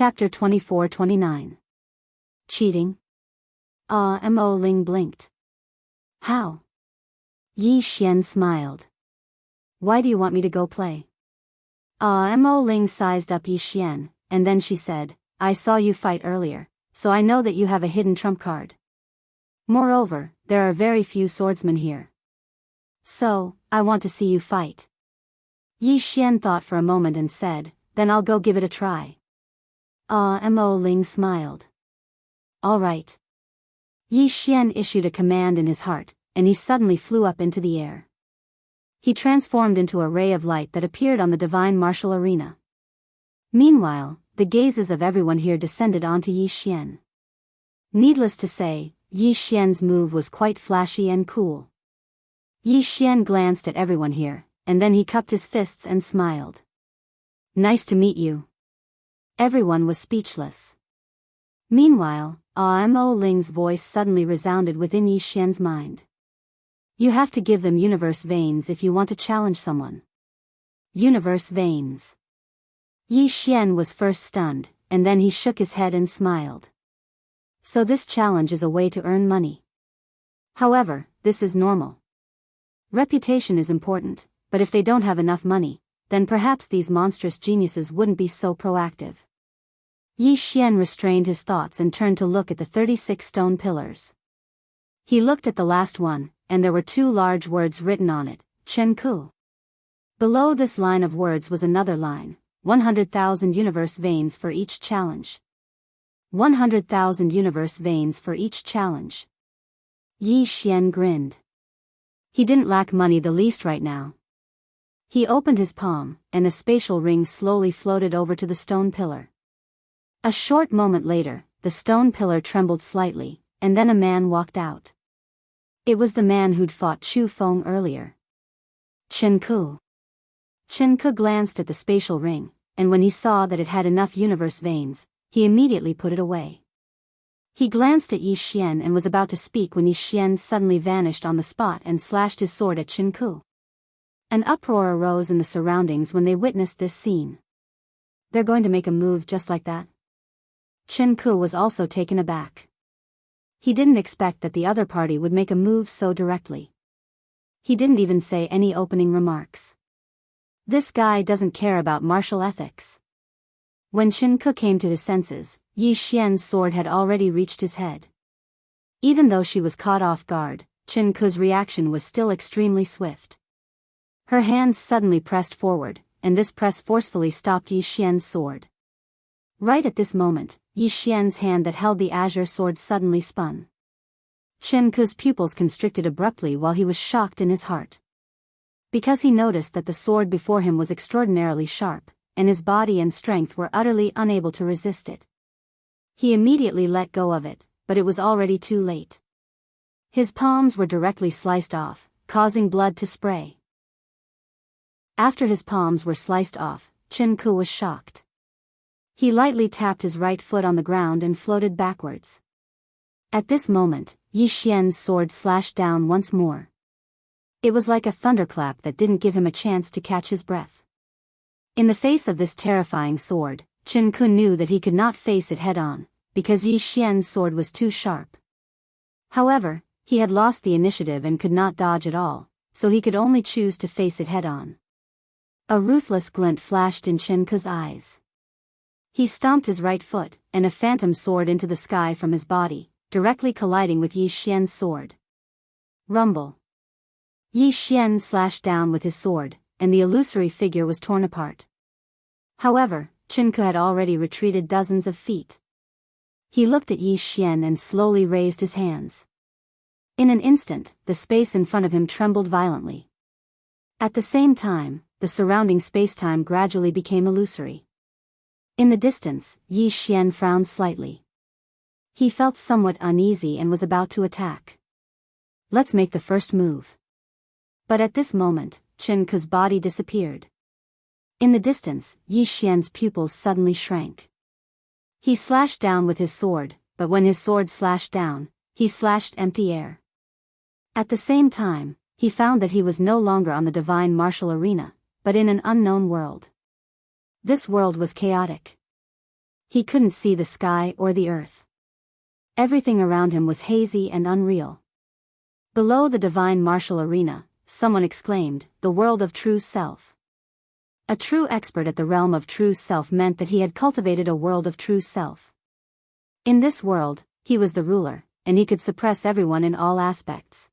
Chapter 24-29. Cheating? Mo Ling blinked. How? Yi Xian smiled. Why do you want me to go play? Mo Ling sized up Yi Xian, and then she said, I saw you fight earlier, so I know that you have a hidden trump card. Moreover, there are very few swordsmen here. So, I want to see you fight. Yi Xian thought for a moment and said, then I'll go give it a try. Mo Ling smiled. All right. Yi Xian issued a command in his heart, and he suddenly flew up into the air. He transformed into a ray of light that appeared on the divine martial arena. Meanwhile, the gazes of everyone here descended onto Yi Xian. Needless to say, Yi Xian's move was quite flashy and cool. Yi Xian glanced at everyone here, and then he cupped his fists and smiled. Nice to meet you. Everyone was speechless. Meanwhile, Mo Ling's voice suddenly resounded within Yi Xian's mind. You have to give them universe veins if you want to challenge someone. Universe veins. Yi Xian was first stunned, and then he shook his head and smiled. So this challenge is a way to earn money. However, this is normal. Reputation is important, but if they don't have enough money, then perhaps these monstrous geniuses wouldn't be so proactive. Yi Xian restrained his thoughts and turned to look at the 36 stone pillars. He looked at the last one, and there were 2 large words written on it, Jianghu. Below this line of words was another line, 100,000 universe veins for each challenge. 100,000 universe veins for each challenge. Yi Xian grinned. He didn't lack money the least right now. He opened his palm, and a spatial ring slowly floated over to the stone pillar. A short moment later, the stone pillar trembled slightly, and then a man walked out. It was the man who'd fought Chu Feng earlier. Jianghu. Jianghu glanced at the spatial ring, and when he saw that it had enough universe veins, he immediately put it away. He glanced at Yi Xian and was about to speak when Yi Xian suddenly vanished on the spot and slashed his sword at Jianghu. An uproar arose in the surroundings when they witnessed this scene. They're going to make a move just like that? Jianghu was also taken aback. He didn't expect that the other party would make a move so directly. He didn't even say any opening remarks. This guy doesn't care about martial ethics. When Jianghu came to his senses, Yi Xian's sword had already reached his head. Even though she was caught off guard, Jianghu's reaction was still extremely swift. Her hands suddenly pressed forward, and this press forcefully stopped Yi Xian's sword. Right at this moment, Yi Xian's hand that held the azure sword suddenly spun. Jianghu's pupils constricted abruptly while he was shocked in his heart. Because he noticed that the sword before him was extraordinarily sharp, and his body and strength were utterly unable to resist it. He immediately let go of it, but it was already too late. His palms were directly sliced off, causing blood to spray. After his palms were sliced off, Jianghu was shocked. He lightly tapped his right foot on the ground and floated backwards. At this moment, Yi Xian's sword slashed down once more. It was like a thunderclap that didn't give him a chance to catch his breath. In the face of this terrifying sword, Jianghu knew that he could not face it head-on, because Yi Xian's sword was too sharp. However, he had lost the initiative and could not dodge at all, so he could only choose to face it head-on. A ruthless glint flashed in Jianghu's eyes. He stomped his right foot, and a phantom soared into the sky from his body, directly colliding with Yi Xian's sword. Rumble. Yi Xian slashed down with his sword, and the illusory figure was torn apart. However, Jianghu had already retreated dozens of feet. He looked at Yi Xian and slowly raised his hands. In an instant, the space in front of him trembled violently. At the same time, the surrounding spacetime gradually became illusory. In the distance, Yi Xian frowned slightly. He felt somewhat uneasy and was about to attack. Let's make the first move. But at this moment, Jianghu's body disappeared. In the distance, Yi Xian's pupils suddenly shrank. He slashed down with his sword, but when his sword slashed down, he slashed empty air. At the same time, he found that he was no longer on the divine martial arena, but in an unknown world. This world was chaotic. He couldn't see the sky or the earth. Everything around him was hazy and unreal. Below the divine martial arena, someone exclaimed, "The world of true self." A true expert at the realm of true self meant that he had cultivated a world of true self. In this world, he was the ruler, and he could suppress everyone in all aspects.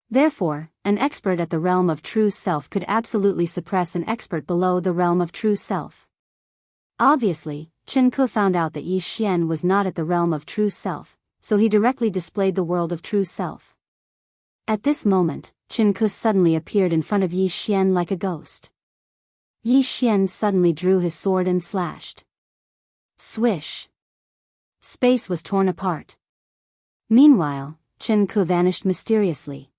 Therefore, an expert at the realm of true self could absolutely suppress an expert below the realm of true self. Obviously, Chen Ke found out that Yi Xian was not at the realm of true self, so he directly displayed the world of true self. At this moment, Chen Ke suddenly appeared in front of Yi Xian like a ghost. Yi Xian suddenly drew his sword and slashed. Swish! Space was torn apart. Meanwhile, Chen Ke vanished mysteriously.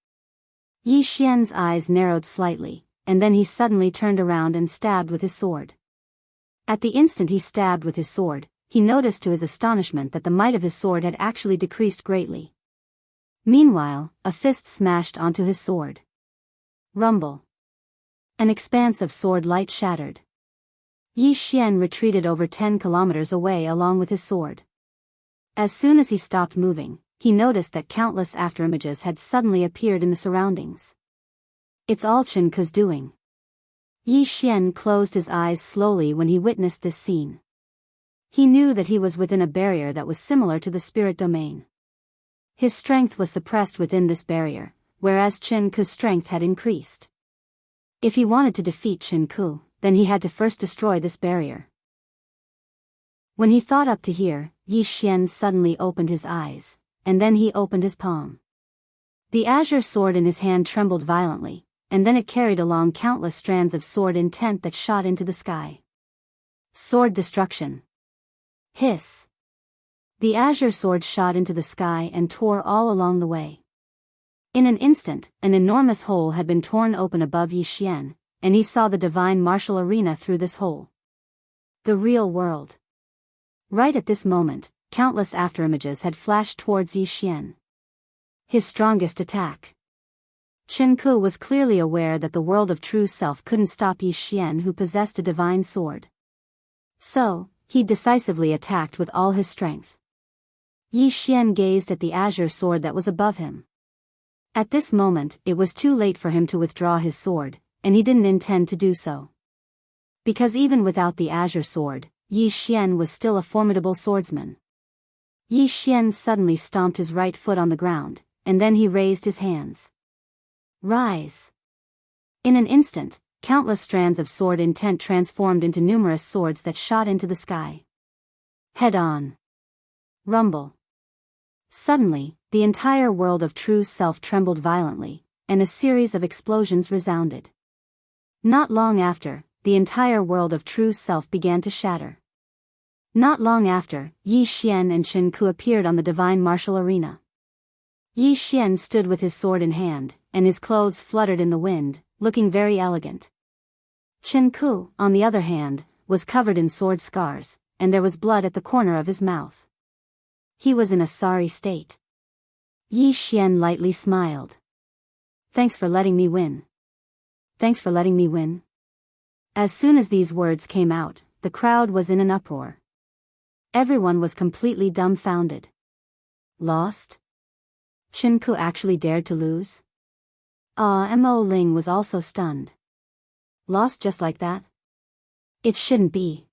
Yi Xian's eyes narrowed slightly, and then he suddenly turned around and stabbed with his sword. At the instant he stabbed with his sword, he noticed to his astonishment that the might of his sword had actually decreased greatly. Meanwhile, a fist smashed onto his sword. Rumble. An expanse of sword light shattered. Yi Xian retreated over 10 kilometers away along with his sword. As soon as he stopped moving, he noticed that countless afterimages had suddenly appeared in the surroundings. It's all Chen Ke's doing. Yi Xian closed his eyes slowly when he witnessed this scene. He knew that he was within a barrier that was similar to the spirit domain. His strength was suppressed within this barrier, whereas Chen Ke's strength had increased. If he wanted to defeat Chen Ke, then he had to first destroy this barrier. When he thought up to here, Yi Xian suddenly opened his eyes, and then he opened his palm. The azure sword in his hand trembled violently, and then it carried along countless strands of sword intent that shot into the sky. Sword destruction. Hiss. The azure sword shot into the sky and tore all along the way. In an instant, an enormous hole had been torn open above Yi Xian, and he saw the divine martial arena through this hole. The real world. Right at this moment, countless afterimages had flashed towards Yi Xian. His strongest attack. Chen Ke was clearly aware that the world of true self couldn't stop Yi Xian, who possessed a divine sword. So, he decisively attacked with all his strength. Yi Xian gazed at the azure sword that was above him. At this moment, it was too late for him to withdraw his sword, and he didn't intend to do so. Because even without the azure sword, Yi Xian was still a formidable swordsman. Yi Xian suddenly stomped his right foot on the ground, and then he raised his hands. Rise! In an instant, countless strands of sword intent transformed into numerous swords that shot into the sky. Head on. Rumble. Suddenly, the entire world of true self trembled violently, and a series of explosions resounded. Not long after, the entire world of true self began to shatter. Not long after, Yi Xian and Chen Ke appeared on the divine martial arena. Yi Xian stood with his sword in hand, and his clothes fluttered in the wind, looking very elegant. Chen Ke, on the other hand, was covered in sword scars, and there was blood at the corner of his mouth. He was in a sorry state. Yi Xian lightly smiled. Thanks for letting me win. Thanks for letting me win. As soon as these words came out, the crowd was in an uproar. Everyone was completely dumbfounded. Lost? Chen Ke actually dared to lose? Mo Ling was also stunned. Lost just like that? It shouldn't be.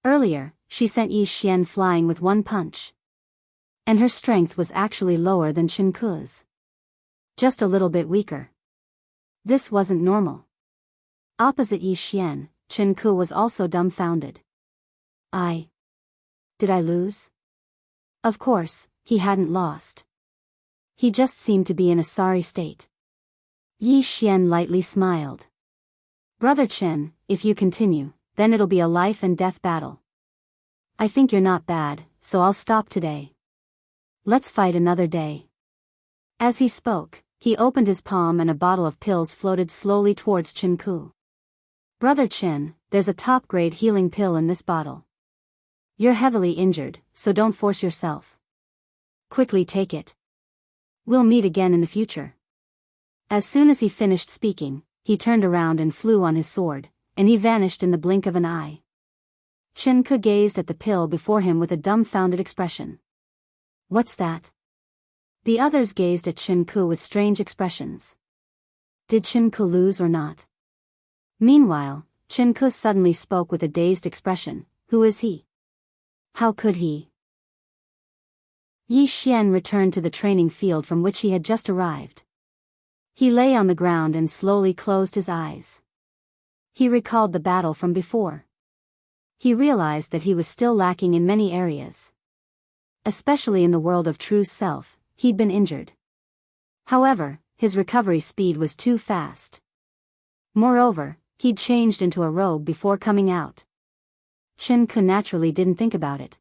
Earlier, she sent Yi Xian flying with one punch. And her strength was actually lower than Chen Ke's. Just a little bit weaker. This wasn't normal. Opposite Yi Xian, Chen Ke was also dumbfounded. Did I lose? Of course, he hadn't lost. He just seemed to be in a sorry state. Yi Xian lightly smiled. Brother Chen, if you continue, then it'll be a life and death battle. I think you're not bad, so I'll stop today. Let's fight another day. As he spoke, he opened his palm and a bottle of pills floated slowly towards Chen Ke. Brother Chen, there's a top-grade healing pill in this bottle. You're heavily injured, so don't force yourself. Quickly take it. We'll meet again in the future. As soon as he finished speaking, he turned around and flew on his sword, and he vanished in the blink of an eye. Jianghu gazed at the pill before him with a dumbfounded expression. What's that? The others gazed at Jianghu with strange expressions. Did Jianghu lose or not? Meanwhile, Jianghu suddenly spoke with a dazed expression. Who is he? How could he? Yi Xian returned to the training field from which he had just arrived. He lay on the ground and slowly closed his eyes. He recalled the battle from before. He realized that he was still lacking in many areas. Especially in the world of true self, he'd been injured. However, his recovery speed was too fast. Moreover, he'd changed into a robe before coming out. Jianghu naturally didn't think about it.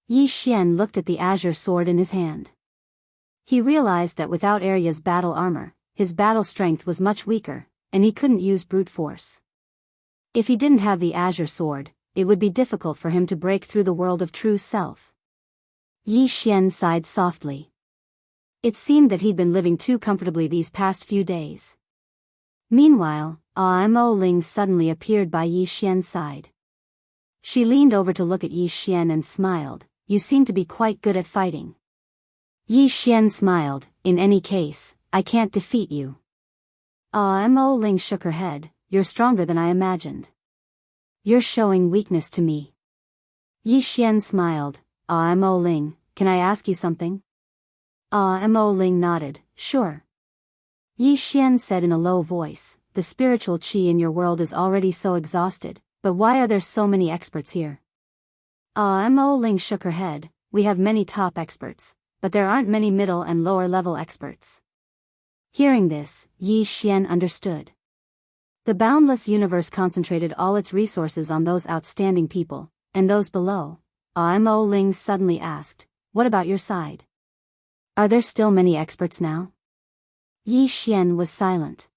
Yi Xian looked at the azure sword in his hand. He realized that without Arya's battle armor, his battle strength was much weaker, and he couldn't use brute force. If he didn't have the azure sword, it would be difficult for him to break through the world of true self. Yi Xian sighed softly. It seemed that he'd been living too comfortably these past few days. Meanwhile, Mo Ling suddenly appeared by Yi Xian's side. She leaned over to look at Yi Xian and smiled. You seem to be quite good at fighting. Yi Xian smiled. In any case, I can't defeat you. Mo Ling shook her head. You're stronger than I imagined. You're showing weakness to me. Yi Xian smiled. Mo Ling, can I ask you something? Mo Ling nodded. Sure. Yi Xian said in a low voice, the spiritual qi in your world is already so exhausted, but why are there so many experts here? Mo Ling shook her head. We have many top experts, but there aren't many middle and lower level experts. Hearing this, Yi Xian understood. The boundless universe concentrated all its resources on those outstanding people, and those below. Mo Ling suddenly asked, what about your side? Are there still many experts now? Yi Xian was silent.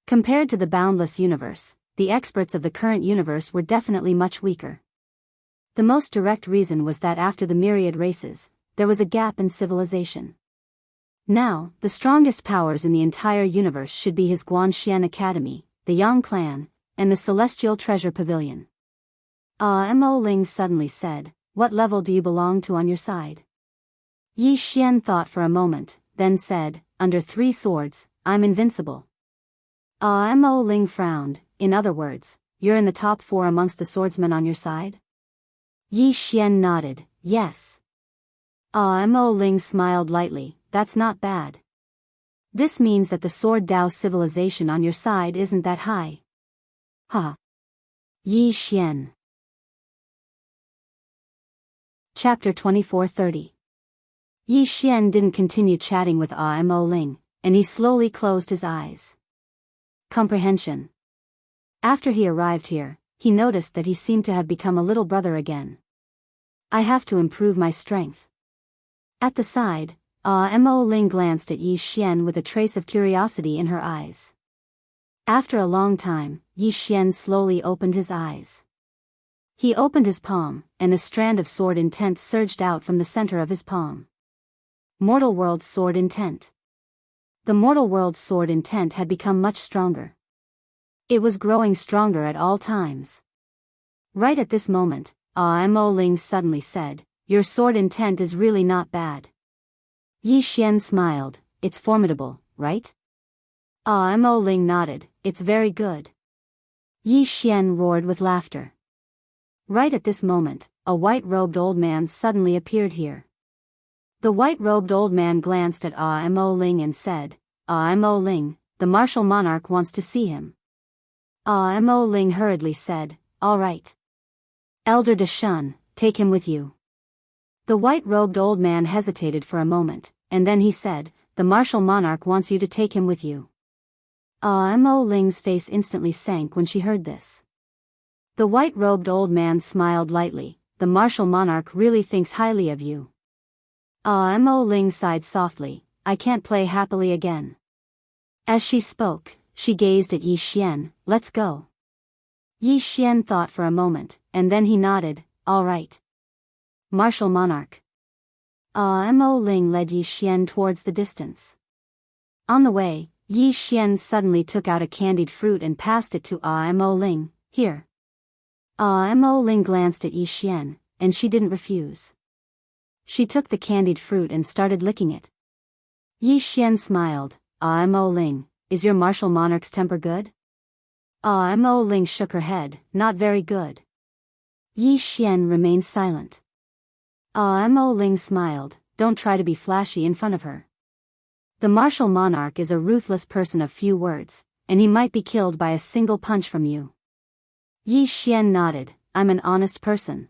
Compared to the boundless universe, the experts of the current universe were definitely much weaker. The most direct reason was that after the myriad races, there was a gap in civilization. Now, the strongest powers in the entire universe should be his Guanxian Academy, the Yang clan, and the Celestial Treasure Pavilion. Mo Ling suddenly said, what level do you belong to on your side? Yi Xian thought for a moment, then said, under 3 swords, I'm invincible. Mo Ling frowned. In other words, you're in the top 4 amongst the swordsmen on your side? Yi Xian nodded, yes. Mo Ling smiled lightly, that's not bad. This means that the Sword Dao civilization on your side isn't that high. Ha. Yi Xian. Chapter 24:30. Yi Xian didn't continue chatting with Mo Ling, and he slowly closed his eyes. Comprehension. After he arrived here, he noticed that he seemed to have become a little brother again. I have to improve my strength. At the side, Mo Ling glanced at Yi Xian with a trace of curiosity in her eyes. After a long time, Yi Xian slowly opened his eyes. He opened his palm, and a strand of sword intent surged out from the center of his palm. Mortal World's sword intent. The Mortal World's sword intent had become much stronger. It was growing stronger at all times. Right at this moment, Mo Ling suddenly said, your sword intent is really not bad. Yi Xian smiled, it's formidable, right? Mo Ling nodded, it's very good. Yi Xian roared with laughter. Right at this moment, a white-robed old man suddenly appeared here. The white-robed old man glanced at Mo Ling and said, Mo Ling, the martial monarch wants to see him. Mo Ling hurriedly said, all right. Elder De Shun, take him with you. The white-robed old man hesitated for a moment, and then he said, the martial monarch wants you to take him with you. Mo Ling's face instantly sank when she heard this. The white-robed old man smiled lightly, the martial monarch really thinks highly of you. Mo Ling sighed softly, I can't play happily again. As she spoke, she gazed at Yi Xian, let's go. Yi Xian thought for a moment, and then he nodded, all right. Martial monarch. Mo Ling led Yi Xian towards the distance. On the way, Yi Xian suddenly took out a candied fruit and passed it to Mo Ling, here. Mo Ling glanced at Yi Xian, and she didn't refuse. She took the candied fruit and started licking it. Yi Xian smiled. Mo Ling, is your martial monarch's temper good? Mo Ling shook her head, not very good. Yi Xian remained silent. Mo Ling smiled, don't try to be flashy in front of her. The martial monarch is a ruthless person of few words, and he might be killed by a single punch from you. Yi Xian nodded, I'm an honest person.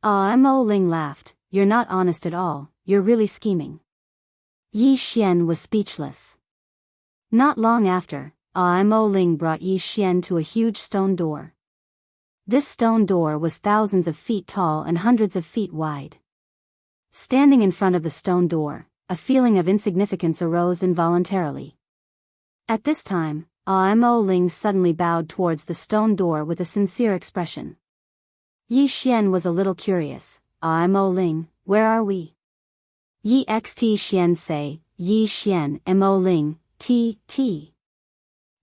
Mo Ling laughed, you're not honest at all, you're really scheming. Yi Xian was speechless. Not long after, Mo Ling brought Yi Xian to a huge stone door. This stone door was thousands of feet tall and hundreds of feet wide. Standing in front of the stone door, a feeling of insignificance arose involuntarily. At this time, Mo Ling suddenly bowed towards the stone door with a sincere expression. Yi Xian was a little curious. Mo Ling, where are we? Yi xt Xian say, Yi Xian Mo Ling, T.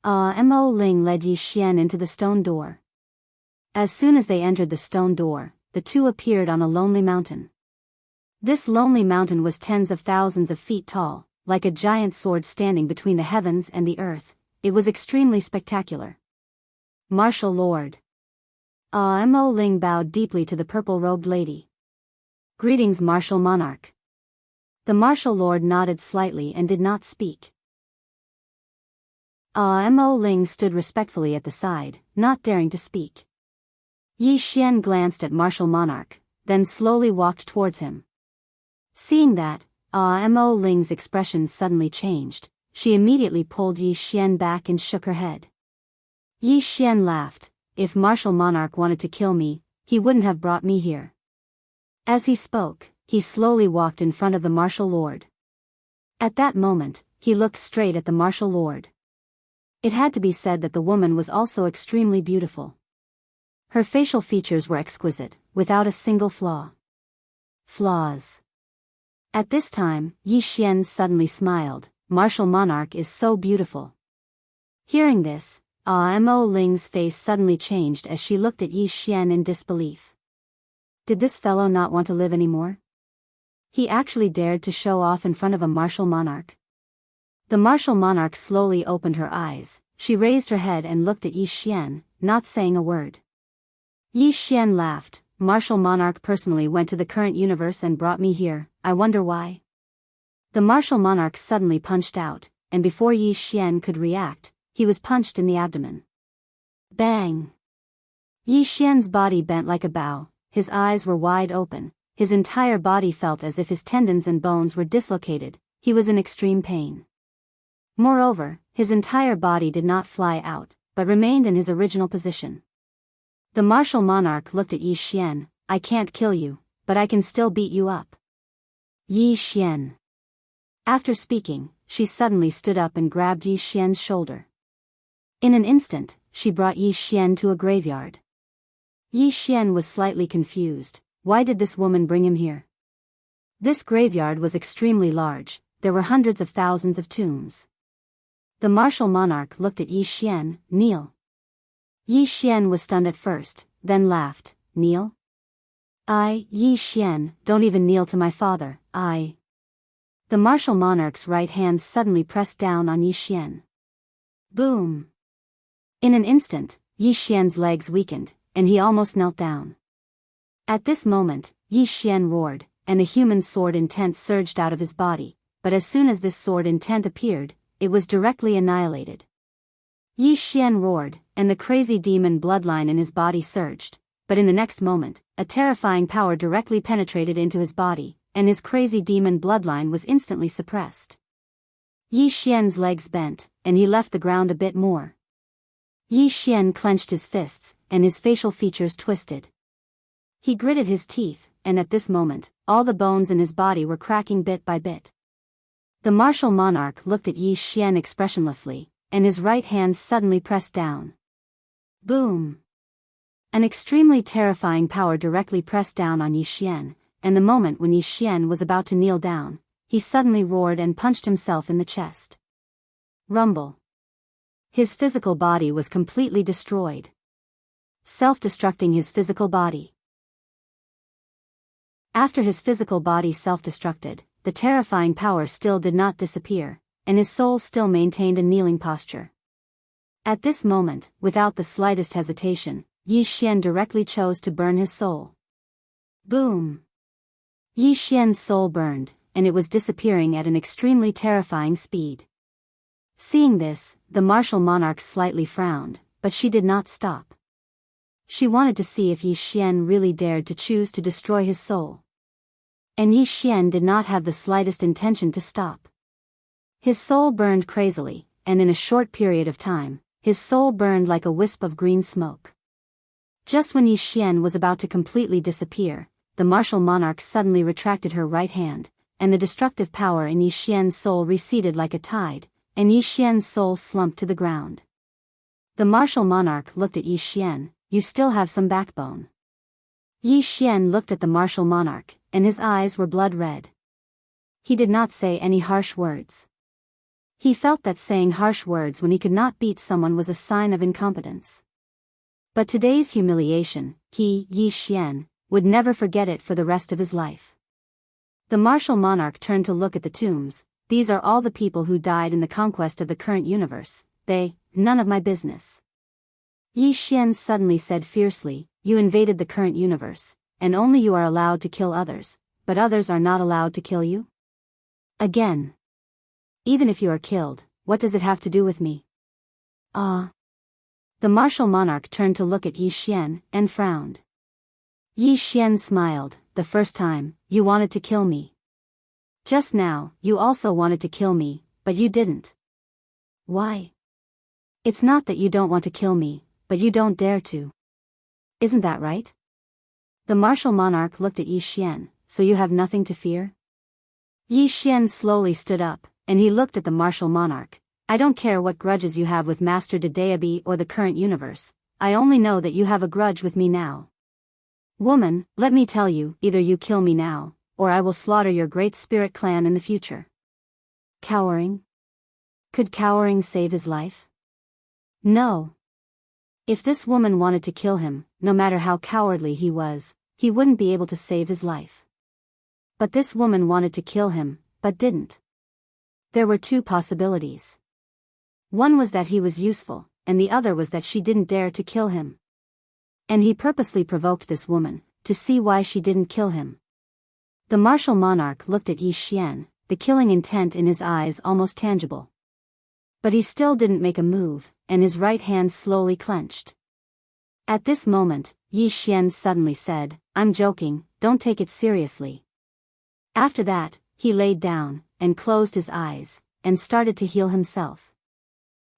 Mo Ling led Yi Xian into the stone door. As soon as they entered the stone door, the two appeared on a lonely mountain. This lonely mountain was tens of thousands of feet tall, like a giant sword standing between the heavens and the earth. It was extremely spectacular. Martial Lord. Mo Ling bowed deeply to the purple-robed lady. Greetings, martial monarch. The martial lord nodded slightly and did not speak. Mo Ling stood respectfully at the side, not daring to speak. Yi Xian glanced at martial monarch, then slowly walked towards him. Seeing that, Mo Ling's expression suddenly changed, she immediately pulled Yi Xian back and shook her head. Yi Xian laughed, if martial monarch wanted to kill me, he wouldn't have brought me here. As he spoke, he slowly walked in front of the martial lord. At that moment, he looked straight at the martial lord. It had to be said that the woman was also extremely beautiful. Her facial features were exquisite, without a single flaw. Flaws. At this time, Yi Xian suddenly smiled, martial monarch is so beautiful. Hearing this, Mo Ling's face suddenly changed as she looked at Yi Xian in disbelief. Did this fellow not want to live anymore? He actually dared to show off in front of a martial monarch. The martial monarch slowly opened her eyes, she raised her head and looked at Yi Xian, not saying a word. Yi Xian laughed, martial monarch personally went to the current universe and brought me here, I wonder why? The martial monarch suddenly punched out, and before Yi Xian could react, he was punched in the abdomen. Bang! Yi Xian's body bent like a bow, his eyes were wide open, his entire body felt as if his tendons and bones were dislocated, he was in extreme pain. Moreover, his entire body did not fly out, but remained in his original position. The martial monarch looked at Yi Xian, I can't kill you, but I can still beat you up. Yi Xian. After speaking, she suddenly stood up and grabbed Yi Xian's shoulder. In an instant, she brought Yi Xian to a graveyard. Yi Xian was slightly confused, why did this woman bring him here? This graveyard was extremely large, there were hundreds of thousands of tombs. The martial monarch looked at Yi Xian, kneel. Yi Xian was stunned at first, then laughed, kneel? Yi Xian, don't even kneel to my father, I. The martial monarch's right hand suddenly pressed down on Yi Xian. Boom! In an instant, Yi Xian's legs weakened, and he almost knelt down. At this moment, Yi Xian roared, and a human sword intent surged out of his body, but as soon as this sword intent appeared, it was directly annihilated. Yi Xian roared, and the crazy demon bloodline in his body surged, but in the next moment, a terrifying power directly penetrated into his body, and his crazy demon bloodline was instantly suppressed. Yi Xian's legs bent, and he left the ground a bit more. Yi Xian clenched his fists, and his facial features twisted. He gritted his teeth, and at this moment, all the bones in his body were cracking bit by bit. The martial monarch looked at Yi Xian expressionlessly, and his right hand suddenly pressed down. Boom! An extremely terrifying power directly pressed down on Yi Xian, and the moment when Yi Xian was about to kneel down, he suddenly roared and punched himself in the chest. Rumble. His physical body was completely destroyed. self-destructing his physical body. After his physical body self-destructed, the terrifying power still did not disappear, and his soul still maintained a kneeling posture. At this moment, without the slightest hesitation, Yi Xian directly chose to burn his soul. Boom! Yi Xian's soul burned, and it was disappearing at an extremely terrifying speed. Seeing this, the martial monarch slightly frowned, but she did not stop. She wanted to see if Yi Xian really dared to choose to destroy his soul. And Yi Xian did not have the slightest intention to stop. His soul burned crazily, and in a short period of time, his soul burned like a wisp of green smoke. Just when Yi Xian was about to completely disappear, the martial monarch suddenly retracted her right hand, and the destructive power in Yi Xian's soul receded like a tide, and Yi Xian's soul slumped to the ground. The martial monarch looked at Yi Xian. You still have some backbone. Yi Xian looked at the martial monarch, and his eyes were blood red. He did not say any harsh words. He felt that saying harsh words when he could not beat someone was a sign of incompetence. But today's humiliation, Yi Xian, would never forget it for the rest of his life. The martial monarch turned to look at the tombs. These are all the people who died in the conquest of the current universe. None of my business. Yi Xian suddenly said fiercely, you invaded the current universe, and only you are allowed to kill others, but others are not allowed to kill you? Again. Even if you are killed, what does it have to do with me? Ah. The martial monarch turned to look at Yi Xian, and frowned. Yi Xian smiled. The first time, you wanted to kill me. Just now, you also wanted to kill me, but you didn't. Why? It's not that you don't want to kill me, but you don't dare to. Isn't that right? The martial monarch looked at Yi Xian. So you have nothing to fear? Yi Xian slowly stood up, and he looked at the martial monarch. I don't care what grudges you have with Master Dedeabi or the current universe, I only know that you have a grudge with me now. Woman, let me tell you, either you kill me now, or I will slaughter your great spirit clan in the future. Cowering? Could cowering save his life? No. If this woman wanted to kill him, no matter how cowardly he was, he wouldn't be able to save his life. But this woman wanted to kill him, but didn't. There were two possibilities. One was that he was useful, and the other was that she didn't dare to kill him. And he purposely provoked this woman, to see why she didn't kill him. The martial monarch looked at Yi Xian, the killing intent in his eyes almost tangible. But he still didn't make a move, and his right hand slowly clenched. At this moment, Yi Xian suddenly said, I'm joking, don't take it seriously. After that, he laid down, and closed his eyes, and started to heal himself.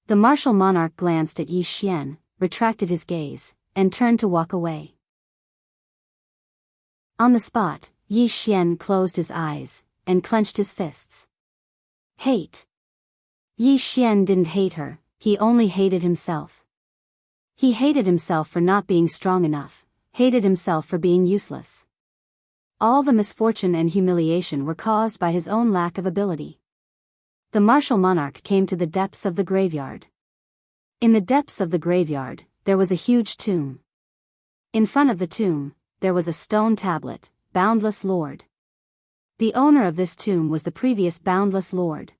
The martial monarch glanced at Yi Xian, retracted his gaze, and turned to walk away. On the spot, Yi Xian closed his eyes, and clenched his fists. Hate. Yi Xian didn't hate her, he only hated himself. He hated himself for not being strong enough, hated himself for being useless. All the misfortune and humiliation were caused by his own lack of ability. The martial monarch came to the depths of the graveyard. In the depths of the graveyard, there was a huge tomb. In front of the tomb, there was a stone tablet, Boundless Lord. The owner of this tomb was the previous Boundless Lord.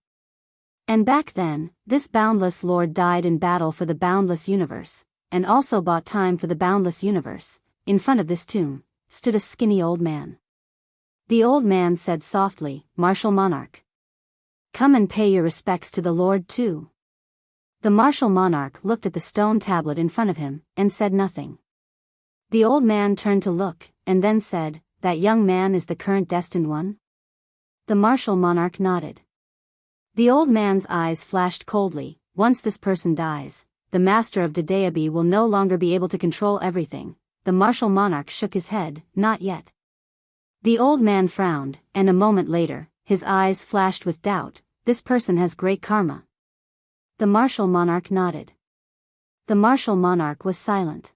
And back then, this Boundless Lord died in battle for the Boundless Universe, and also bought time for the Boundless Universe. In front of this tomb, stood a skinny old man. The old man said softly, Martial Monarch. Come and pay your respects to the Lord too. The martial monarch looked at the stone tablet in front of him, and said nothing. The old man turned to look, and then said, That young man is the current destined one? The martial monarch nodded. The old man's eyes flashed coldly. Once this person dies, the master of Dedeabi will no longer be able to control everything. The martial monarch shook his head, not yet. The old man frowned, and a moment later, his eyes flashed with doubt. This person has great karma. The martial monarch nodded. The martial monarch was silent.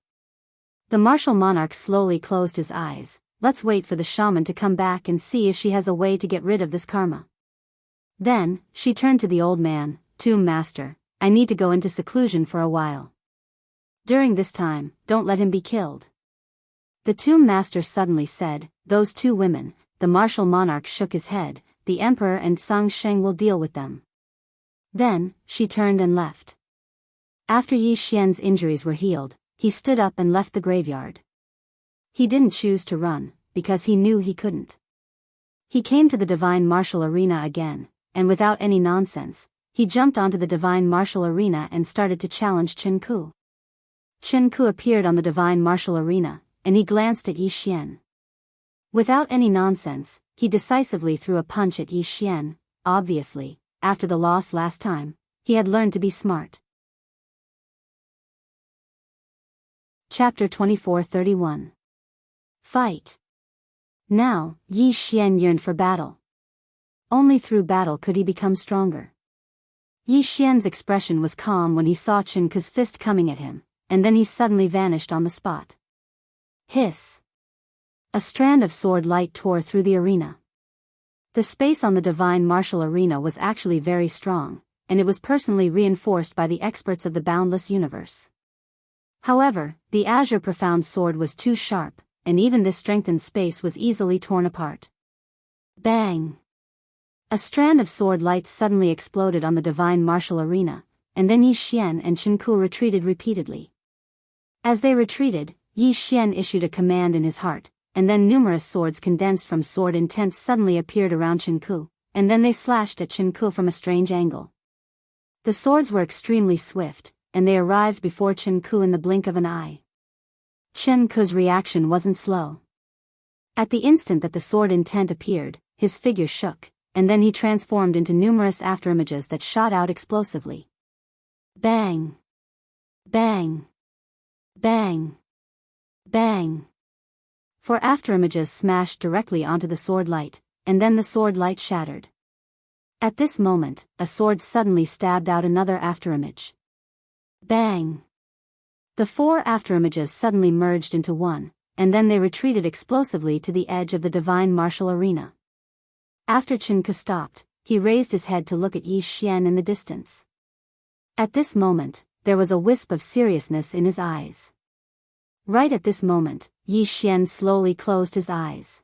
The martial monarch slowly closed his eyes. Let's wait for the shaman to come back and see if she has a way to get rid of this karma. Then, she turned to the old man, Tomb Master, I need to go into seclusion for a while. During this time, don't let him be killed. The tomb master suddenly said, those two women. The martial monarch shook his head, the emperor and Sang Sheng will deal with them. Then, she turned and left. After Yi Xian's injuries were healed, he stood up and left the graveyard. He didn't choose to run, because he knew he couldn't. He came to the divine martial arena again, and without any nonsense, he jumped onto the divine martial arena and started to challenge Chen Ku. Chen Ku appeared on the divine martial arena, and he glanced at Yi Xian. Without any nonsense, he decisively threw a punch at Yi Xian. Obviously, after the loss last time, he had learned to be smart. Chapter 24:31. Fight. Now, Yi Xian yearned for battle. Only through battle could he become stronger. Yi Xian's expression was calm when he saw Chen Ku's fist coming at him, and then he suddenly vanished on the spot. Hiss. A strand of sword light tore through the arena. The space on the divine martial arena was actually very strong, and it was personally reinforced by the experts of the boundless universe. However, the azure profound sword was too sharp, and even this strengthened space was easily torn apart. Bang! A strand of sword light suddenly exploded on the divine martial arena, and then Yi Xian and Chen Ku retreated repeatedly. As they retreated, Yi Xian issued a command in his heart, and then numerous swords condensed from sword intent suddenly appeared around Chen Ku, and then they slashed at Chen Ku from a strange angle. The swords were extremely swift, and they arrived before Chen Ku in the blink of an eye. Chen Ku's reaction wasn't slow. At the instant that the sword intent appeared, his figure shook, and then he transformed into numerous afterimages that shot out explosively. Bang! Bang! Bang! Bang! Four afterimages smashed directly onto the sword light, and then the sword light shattered. At this moment, a sword suddenly stabbed out another afterimage. Bang! The four afterimages suddenly merged into one, and then they retreated explosively to the edge of the divine martial arena. After Chen Ku stopped, he raised his head to look at Yi Xian in the distance. At this moment, there was a wisp of seriousness in his eyes. Right at this moment, Yi Xian slowly closed his eyes.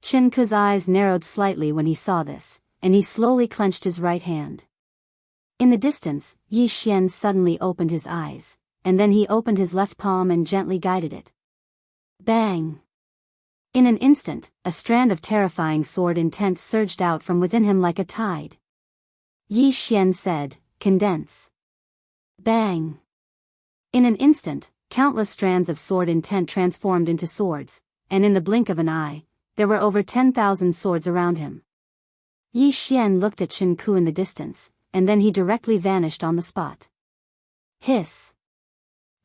Chen Ku's eyes narrowed slightly when he saw this, and he slowly clenched his right hand. In the distance, Yi Xian suddenly opened his eyes, and then he opened his left palm and gently guided it. Bang! In an instant, a strand of terrifying sword intent surged out from within him like a tide. Yi Xian said, "Condense." Bang! In an instant, countless strands of sword intent transformed into swords, and in the blink of an eye, there were over 10,000 swords around him. Yi Xian looked at Chen Ku in the distance, and then he directly vanished on the spot. Hiss!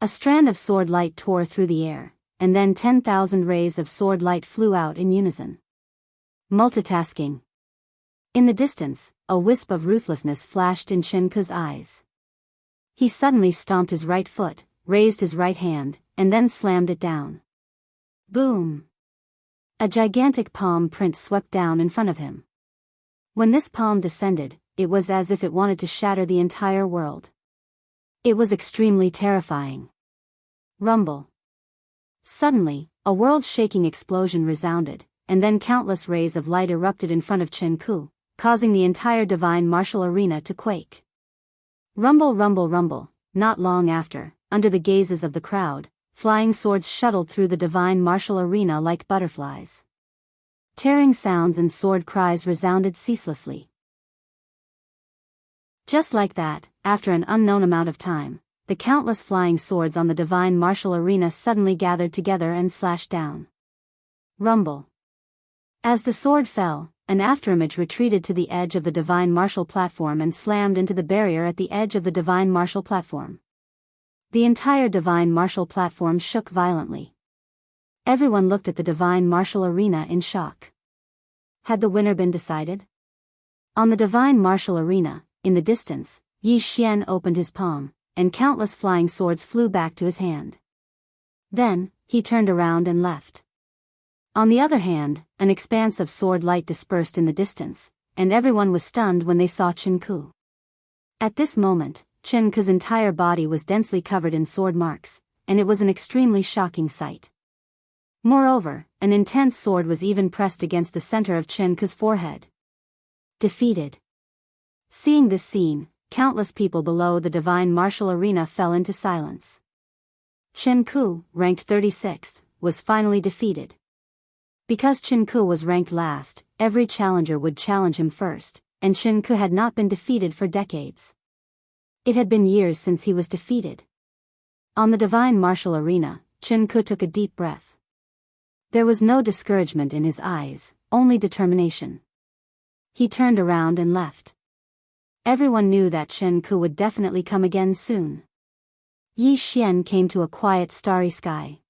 A strand of sword light tore through the air, and then 10,000 rays of sword light flew out in unison. Multitasking. In the distance, a wisp of ruthlessness flashed in Chen Ku's eyes. He suddenly stomped his right foot, raised his right hand, and then slammed it down. Boom! A gigantic palm print swept down in front of him. When this palm descended, it was as if it wanted to shatter the entire world. It was extremely terrifying. Rumble. Suddenly, a world-shaking explosion resounded, and then countless rays of light erupted in front of Chen Ku, causing the entire divine martial arena to quake. Rumble, rumble, rumble. Not long after, under the gazes of the crowd, flying swords shuttled through the divine martial arena like butterflies. Tearing sounds and sword cries resounded ceaselessly. Just like that, after an unknown amount of time, the countless flying swords on the divine martial arena suddenly gathered together and slashed down. Rumble. As the sword fell, an afterimage retreated to the edge of the divine martial platform and slammed into the barrier at the edge of the divine martial platform. The entire divine martial platform shook violently. Everyone looked at the divine martial arena in shock. Had the winner been decided? On the divine martial arena, in the distance, Yi Xian opened his palm, and countless flying swords flew back to his hand. Then, he turned around and left. On the other hand, an expanse of sword light dispersed in the distance, and everyone was stunned when they saw Chen Ku. At this moment, Chen Ku's entire body was densely covered in sword marks, and it was an extremely shocking sight. Moreover, an intense sword was even pressed against the center of Chen Ku's forehead. Defeated. Seeing this scene, countless people below the divine martial arena fell into silence. Chen Ku, ranked 36th, was finally defeated. Because Chen Ku was ranked last, every challenger would challenge him first, and Chen Ku had not been defeated for decades. It had been years since he was defeated. On the divine martial arena, Chen Ku took a deep breath. There was no discouragement in his eyes, only determination. He turned around and left. Everyone knew that Chen Ku would definitely come again soon. Yi Xian came to a quiet starry sky.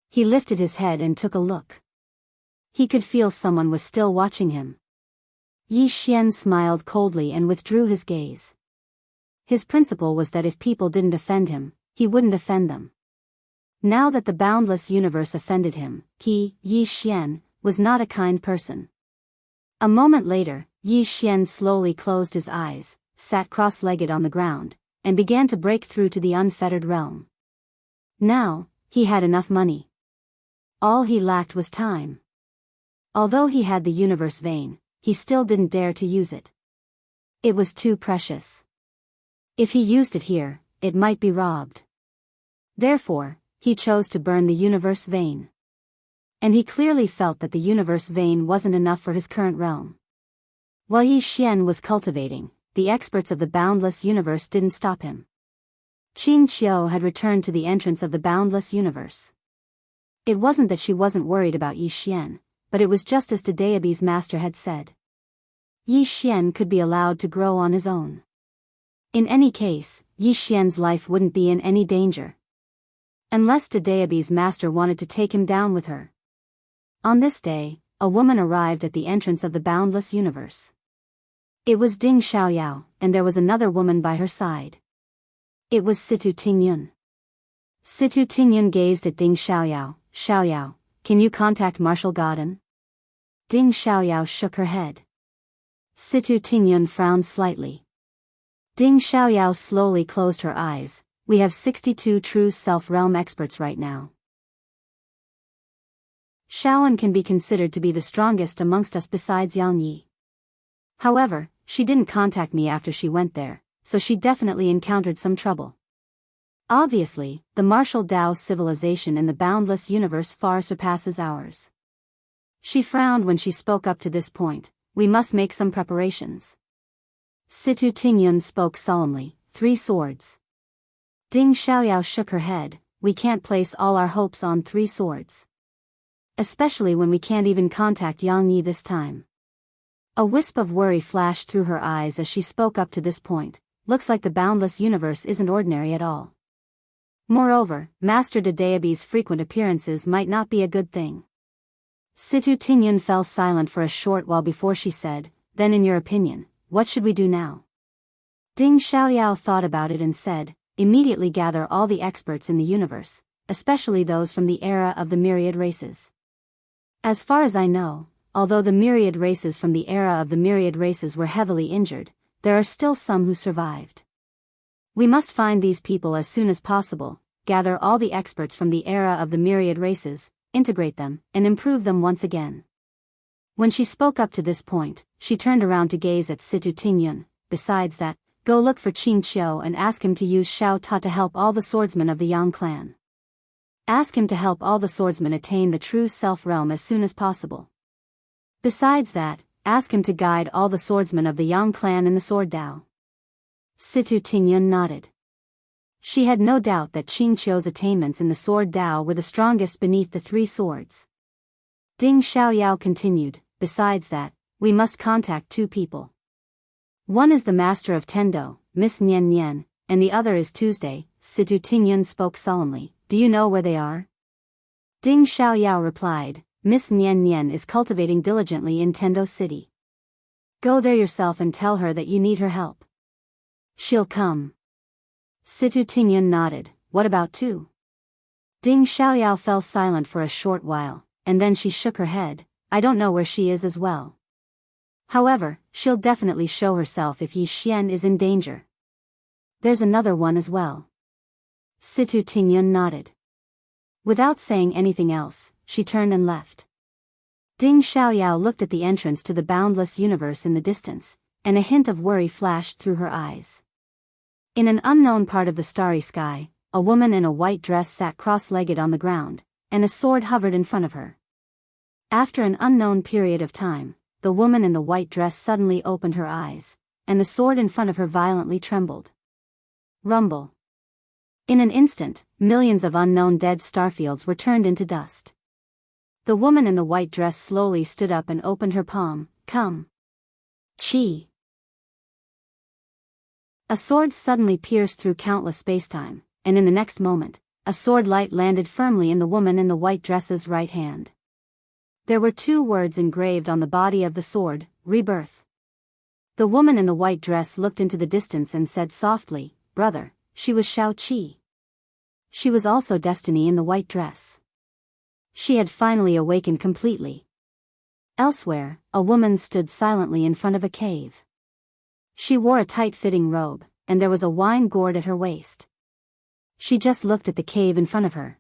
He lifted his head and took a look. He could feel someone was still watching him. Yi Xian smiled coldly and withdrew his gaze. His principle was that if people didn't offend him, he wouldn't offend them. Now that the boundless universe offended him, Yi Xian, was not a kind person. A moment later, Yi Xian slowly closed his eyes, sat cross-legged on the ground, and began to break through to the unfettered realm. Now, he had enough money. All he lacked was time. Although he had the universe vein, he still didn't dare to use it. It was too precious. If he used it here, it might be robbed. Therefore, he chose to burn the universe vein. And he clearly felt that the universe vein wasn't enough for his current realm. While Yi Xian was cultivating, the experts of the boundless universe didn't stop him. Qing Qiu had returned to the entrance of the boundless universe. It wasn't that she wasn't worried about Yi Xian, but it was just as Daebi's master had said. Yi Xian could be allowed to grow on his own. In any case, Yi Xian's life wouldn't be in any danger. Unless Daebi's master wanted to take him down with her. On this day, a woman arrived at the entrance of the boundless universe. It was Ding Xiaoyao, and there was another woman by her side. It was Situ Tingyun. Situ Tingyun gazed at Ding Xiaoyao. Xiaoyao, can you contact Martial Godin? Ding Xiaoyao shook her head. Situ Tingyun frowned slightly. Ding Xiaoyao slowly closed her eyes. We have 62 true self-realm experts right now. Shaoan can be considered to be the strongest amongst us besides Yang Yi. However, she didn't contact me after she went there, so she definitely encountered some trouble. Obviously, the martial Dao civilization in the boundless universe far surpasses ours. She frowned when she spoke up to this point. We must make some preparations. Situ Tingyun spoke solemnly. 3 swords. Ding Xiaoyao shook her head. We can't place all our hopes on 3 swords. Especially when we can't even contact Yang Yi this time. A wisp of worry flashed through her eyes as she spoke up to this point. Looks like the boundless universe isn't ordinary at all. Moreover, Master Daebi's frequent appearances might not be a good thing. Situ Tingyun fell silent for a short while before she said, then in your opinion, what should we do now? Ding Xiaoyao thought about it and said, immediately gather all the experts in the universe, especially those from the era of the myriad races. As far as I know, although the myriad races from the era of the myriad races were heavily injured, there are still some who survived. We must find these people as soon as possible, gather all the experts from the era of the myriad races, integrate them, and improve them once again. When she spoke up to this point, she turned around to gaze at Situ Tingyun. Besides that, go look for Qing Qiu and ask him to use Xiao Ta to help all the swordsmen of the Yang clan. Ask him to help all the swordsmen attain the true self-realm as soon as possible. Besides that, ask him to guide all the swordsmen of the Yang clan in the Sword Dao. Situ Tingyun nodded. She had no doubt that Qing Qiu's attainments in the Sword Dao were the strongest beneath the 3 swords. Ding Xiaoyao continued, besides that, we must contact 2 people. One is the master of Tendo, Miss Nian Nian, and the other is Tuesday. Situ Tingyun spoke solemnly, do you know where they are? Ding Xiaoyao replied, Miss Nian Nian is cultivating diligently in Tendo City. Go there yourself and tell her that you need her help. She'll come. Situ Tingyun nodded, what about 2? Ding Xiaoyao fell silent for a short while, and then she shook her head, I don't know where she is as well. However, she'll definitely show herself if Yi Xian is in danger. There's another one as well. Situ Tingyun nodded. Without saying anything else, she turned and left. Ding Xiaoyao looked at the entrance to the boundless universe in the distance, and a hint of worry flashed through her eyes. In an unknown part of the starry sky, a woman in a white dress sat cross-legged on the ground, and a sword hovered in front of her. After an unknown period of time, the woman in the white dress suddenly opened her eyes, and the sword in front of her violently trembled. Rumble. In an instant, millions of unknown dead starfields were turned into dust. The woman in the white dress slowly stood up and opened her palm. Come. Chi. A sword suddenly pierced through countless spacetime, and in the next moment, a sword light landed firmly in the woman in the white dress's right hand. There were 2 words engraved on the body of the sword: rebirth. The woman in the white dress looked into the distance and said softly, "Brother." She was Shao Qi. She was also Destiny in the white dress. She had finally awakened completely. Elsewhere, a woman stood silently in front of a cave. She wore a tight-fitting robe, and there was a wine gourd at her waist. She just looked at the cave in front of her.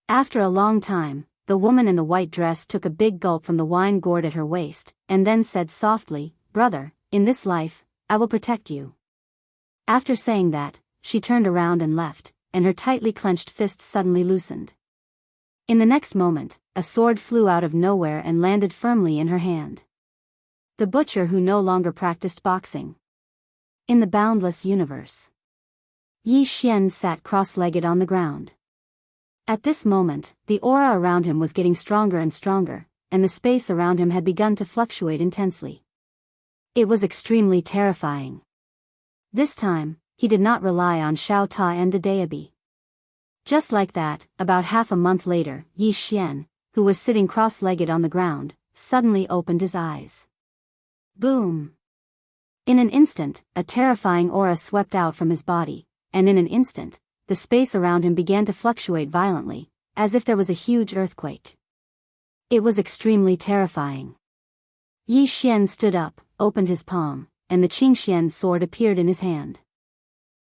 After a long time, the woman in the white dress took a big gulp from the wine gourd at her waist, and then said softly, "Brother, in this life, I will protect you." After saying that, she turned around and left, and her tightly clenched fist suddenly loosened. In the next moment, a sword flew out of nowhere and landed firmly in her hand. The butcher who no longer practiced boxing. In the boundless universe. Yi Xian sat cross-legged on the ground. At this moment, the aura around him was getting stronger and stronger, and the space around him had begun to fluctuate intensely. It was extremely terrifying. This time, he did not rely on Xiao Ta and Dedeabi. Just like that, about half a month later, Yi Xian, who was sitting cross-legged on the ground, suddenly opened his eyes. Boom! In an instant, a terrifying aura swept out from his body, and in an instant, the space around him began to fluctuate violently, as if there was a huge earthquake. It was extremely terrifying. Yi Xian stood up, opened his palm, and the Qingxian sword appeared in his hand.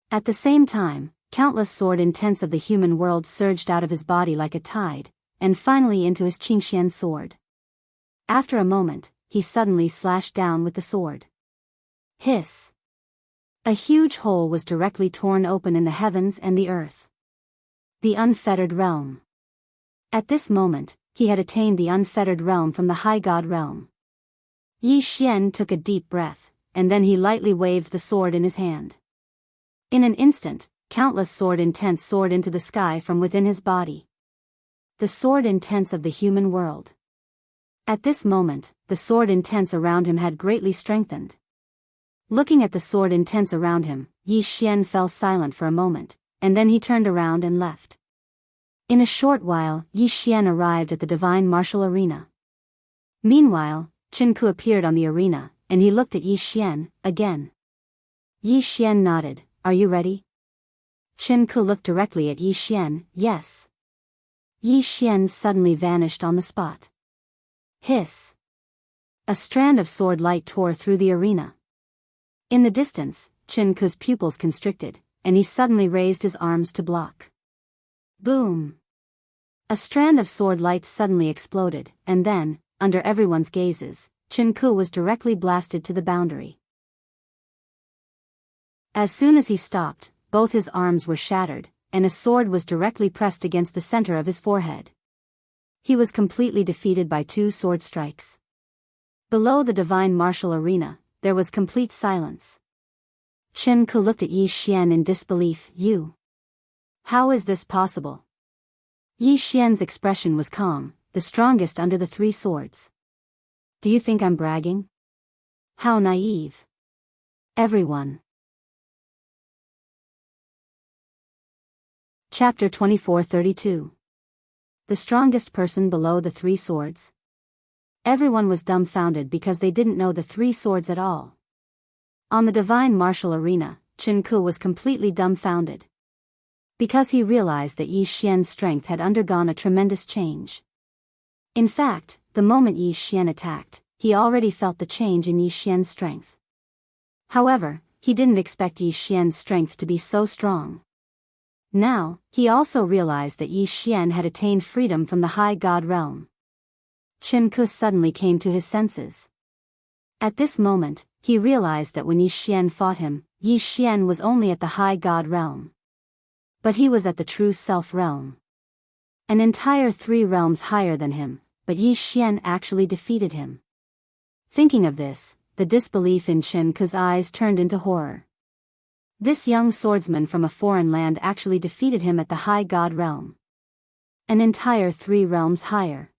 At the same time, countless sword intents of the human world surged out of his body like a tide, and finally into his Qingxian sword. After a moment, he suddenly slashed down with the sword. Hiss! A huge hole was directly torn open in the heavens and the earth. The unfettered realm. At this moment, he had attained the unfettered realm from the high god realm. Yi Xian took a deep breath, and then he lightly waved the sword in his hand. In an instant, countless sword intents soared into the sky from within his body. The sword intents of the human world. At this moment, the sword intents around him had greatly strengthened. Looking at the sword intents around him, Yi Xian fell silent for a moment, and then he turned around and left. In a short while, Yi Xian arrived at the divine martial arena. Meanwhile, Chen Ku appeared on the arena, and he looked at Yi Xian, again. Yi Xian nodded. "Are you ready?" Chen Ku looked directly at Yi Xian. "Yes." Yi Xian suddenly vanished on the spot. Hiss! A strand of sword light tore through the arena. In the distance, Chen Ku's pupils constricted, and he suddenly raised his arms to block. Boom! A strand of sword light suddenly exploded, and then, under everyone's gazes, Chen Ku was directly blasted to the boundary. As soon as he stopped, both his arms were shattered, and a sword was directly pressed against the center of his forehead. He was completely defeated by 2 sword strikes. Below the divine martial arena, there was complete silence. Chen Ku looked at Yi Xian in disbelief. "You? How is this possible?" Yi Xian's expression was calm, the strongest under the 3 swords. "Do you think I'm bragging? How naive. Everyone." Chapter 24-32. The strongest person below the 3 swords. Everyone was dumbfounded because they didn't know the 3 swords at all. On the divine martial arena, Chen Ku was completely dumbfounded. Because he realized that Yi Xian's strength had undergone a tremendous change. In fact, the moment Yi Xian attacked, he already felt the change in Yi Xian's strength. However, he didn't expect Yi Xian's strength to be so strong. Now, he also realized that Yi Xian had attained freedom from the high god realm. Chen Ke suddenly came to his senses. At this moment, he realized that when Yi Xian fought him, Yi Xian was only at the high god realm. But he was at the true self realm. An entire 3 realms higher than him, but Yi Xian actually defeated him. Thinking of this, the disbelief in Chen Ke's eyes turned into horror. This young swordsman from a foreign land actually defeated him at the high god realm. An entire 3 realms higher.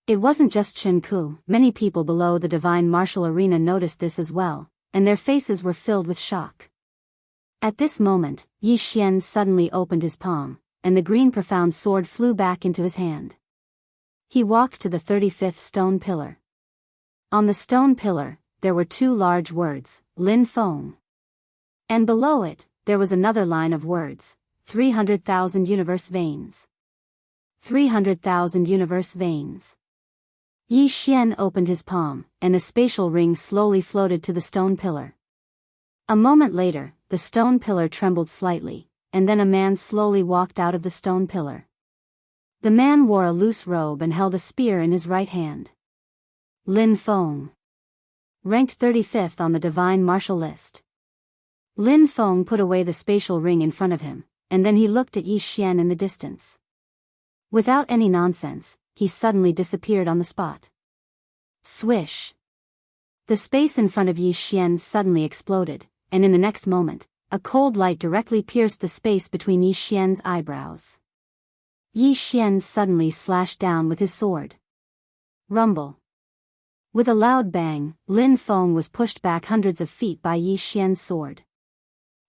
It wasn't just Chen Ke, many people below the divine martial arena noticed this as well, and their faces were filled with shock. At this moment, Yi Xian suddenly opened his palm, and the green profound sword flew back into his hand. He walked to the 35th stone pillar. On the stone pillar, there were 2 large words, Lin Feng. And below it, there was another line of words, 300,000 universe veins. 300,000 universe veins. Yi Xian opened his palm, and a spatial ring slowly floated to the stone pillar. A moment later, the stone pillar trembled slightly, and then a man slowly walked out of the stone pillar. The man wore a loose robe and held a spear in his right hand. Lin Feng. Ranked 35th on the divine martial list. Lin Feng put away the spatial ring in front of him, and then he looked at Yi Xian in the distance. Without any nonsense, he suddenly disappeared on the spot. Swish! The space in front of Yi Xian suddenly exploded, and in the next moment, a cold light directly pierced the space between Yi Xian's eyebrows. Yi Xian suddenly slashed down with his sword. Rumble! With a loud bang, Lin Feng was pushed back hundreds of feet by Yi Xian's sword.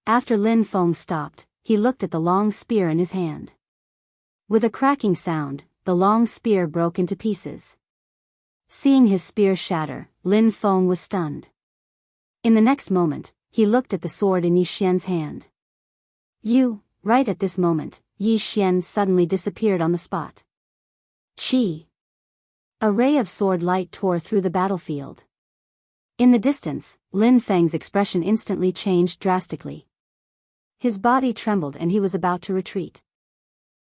After Lin Feng stopped, he looked at the long spear in his hand. With a cracking sound, the long spear broke into pieces. Seeing his spear shatter, Lin Feng was stunned. In the next moment, he looked at the sword in Yi Xian's hand. Right at this moment, Yi Xian suddenly disappeared on the spot. Chi! A ray of sword light tore through the battlefield. In the distance, Lin Feng's expression instantly changed drastically. His body trembled and he was about to retreat.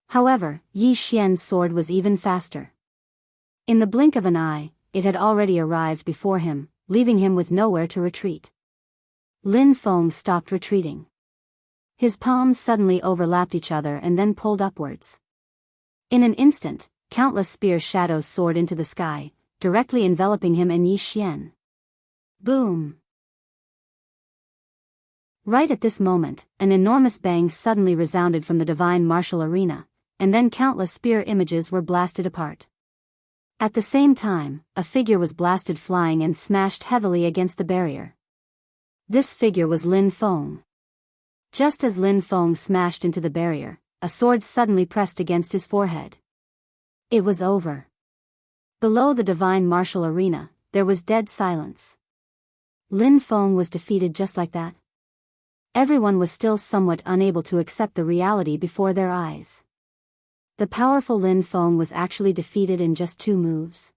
However, Yi Xian's sword was even faster. In the blink of an eye, it had already arrived before him, leaving him with nowhere to retreat. Lin Feng stopped retreating. His palms suddenly overlapped each other and then pulled upwards. In an instant, countless spear shadows soared into the sky, directly enveloping him and Yi Xian. Boom! Right at this moment, an enormous bang suddenly resounded from the divine martial arena, and then countless spear images were blasted apart. At the same time, a figure was blasted flying and smashed heavily against the barrier. This figure was Lin Feng. Just as Lin Feng smashed into the barrier, a sword suddenly pressed against his forehead. It was over. Below the divine martial arena, there was dead silence. Lin Feng was defeated just like that. Everyone was still somewhat unable to accept the reality before their eyes. The powerful Lin Feng was actually defeated in just 2 moves.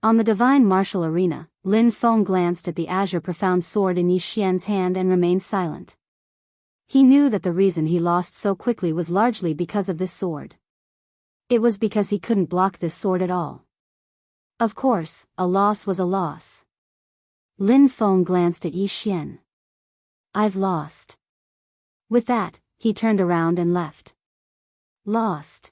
On the divine martial arena, Lin Feng glanced at the azure profound sword in Yi Xian's hand and remained silent. He knew that the reason he lost so quickly was largely because of this sword. It was because he couldn't block this sword at all. Of course, a loss was a loss. Lin Feng glanced at Yi Xian. I've lost. With that, he turned around and left. Lost.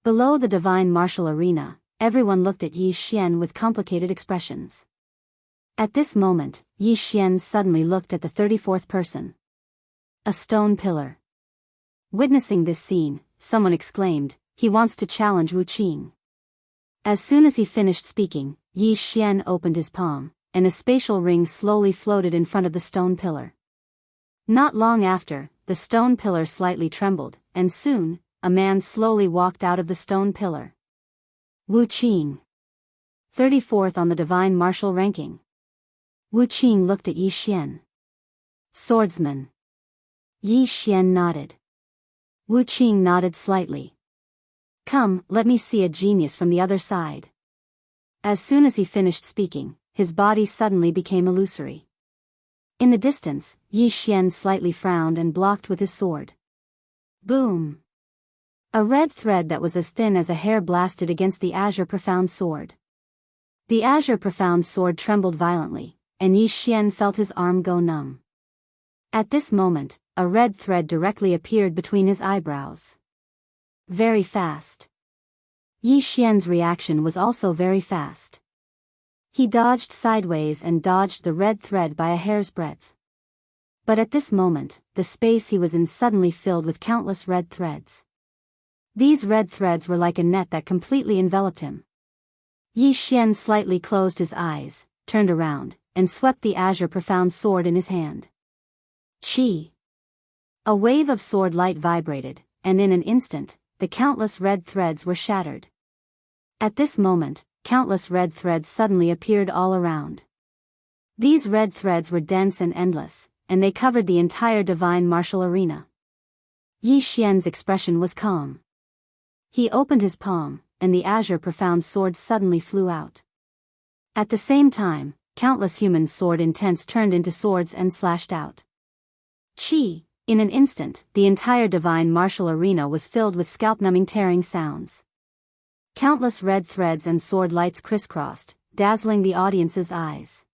Below the divine martial arena, everyone looked at Yi Xian with complicated expressions. At this moment, Yi Xian suddenly looked at the 34th person. A stone pillar. Witnessing this scene, someone exclaimed, "He wants to challenge Wu Qing." As soon as he finished speaking, Yi Xian opened his palm, and a spatial ring slowly floated in front of the stone pillar. Not long after, the stone pillar slightly trembled, and soon, a man slowly walked out of the stone pillar. Wu Qing. 34th on the divine martial ranking. Wu Qing looked at Yi Xian. Swordsman. Yi Xian nodded. Wu Qing nodded slightly. Come, let me see a genius from the other side. As soon as he finished speaking, his body suddenly became illusory. In the distance, Yi Xian slightly frowned and blocked with his sword. Boom! A red thread that was as thin as a hair blasted against the azure profound sword. The azure profound sword trembled violently, and Yi Xian felt his arm go numb. At this moment, a red thread directly appeared between his eyebrows. Very fast. Yi Xian's reaction was also very fast. He dodged sideways and dodged the red thread by a hair's breadth. But at this moment, the space he was in suddenly filled with countless red threads. These red threads were like a net that completely enveloped him. Yi Xian slightly closed his eyes, turned around, and swept the azure profound sword in his hand. Chi! A wave of sword light vibrated, and in an instant, the countless red threads were shattered. At this moment, countless red threads suddenly appeared all around. These red threads were dense and endless, and they covered the entire divine martial arena. Yi Xian's expression was calm. He opened his palm, and the azure profound sword suddenly flew out. At the same time, countless human sword intents turned into swords and slashed out. Chi! In an instant, the entire divine martial arena was filled with scalp-numbing tearing sounds. Countless red threads and sword lights crisscrossed, dazzling the audience's eyes.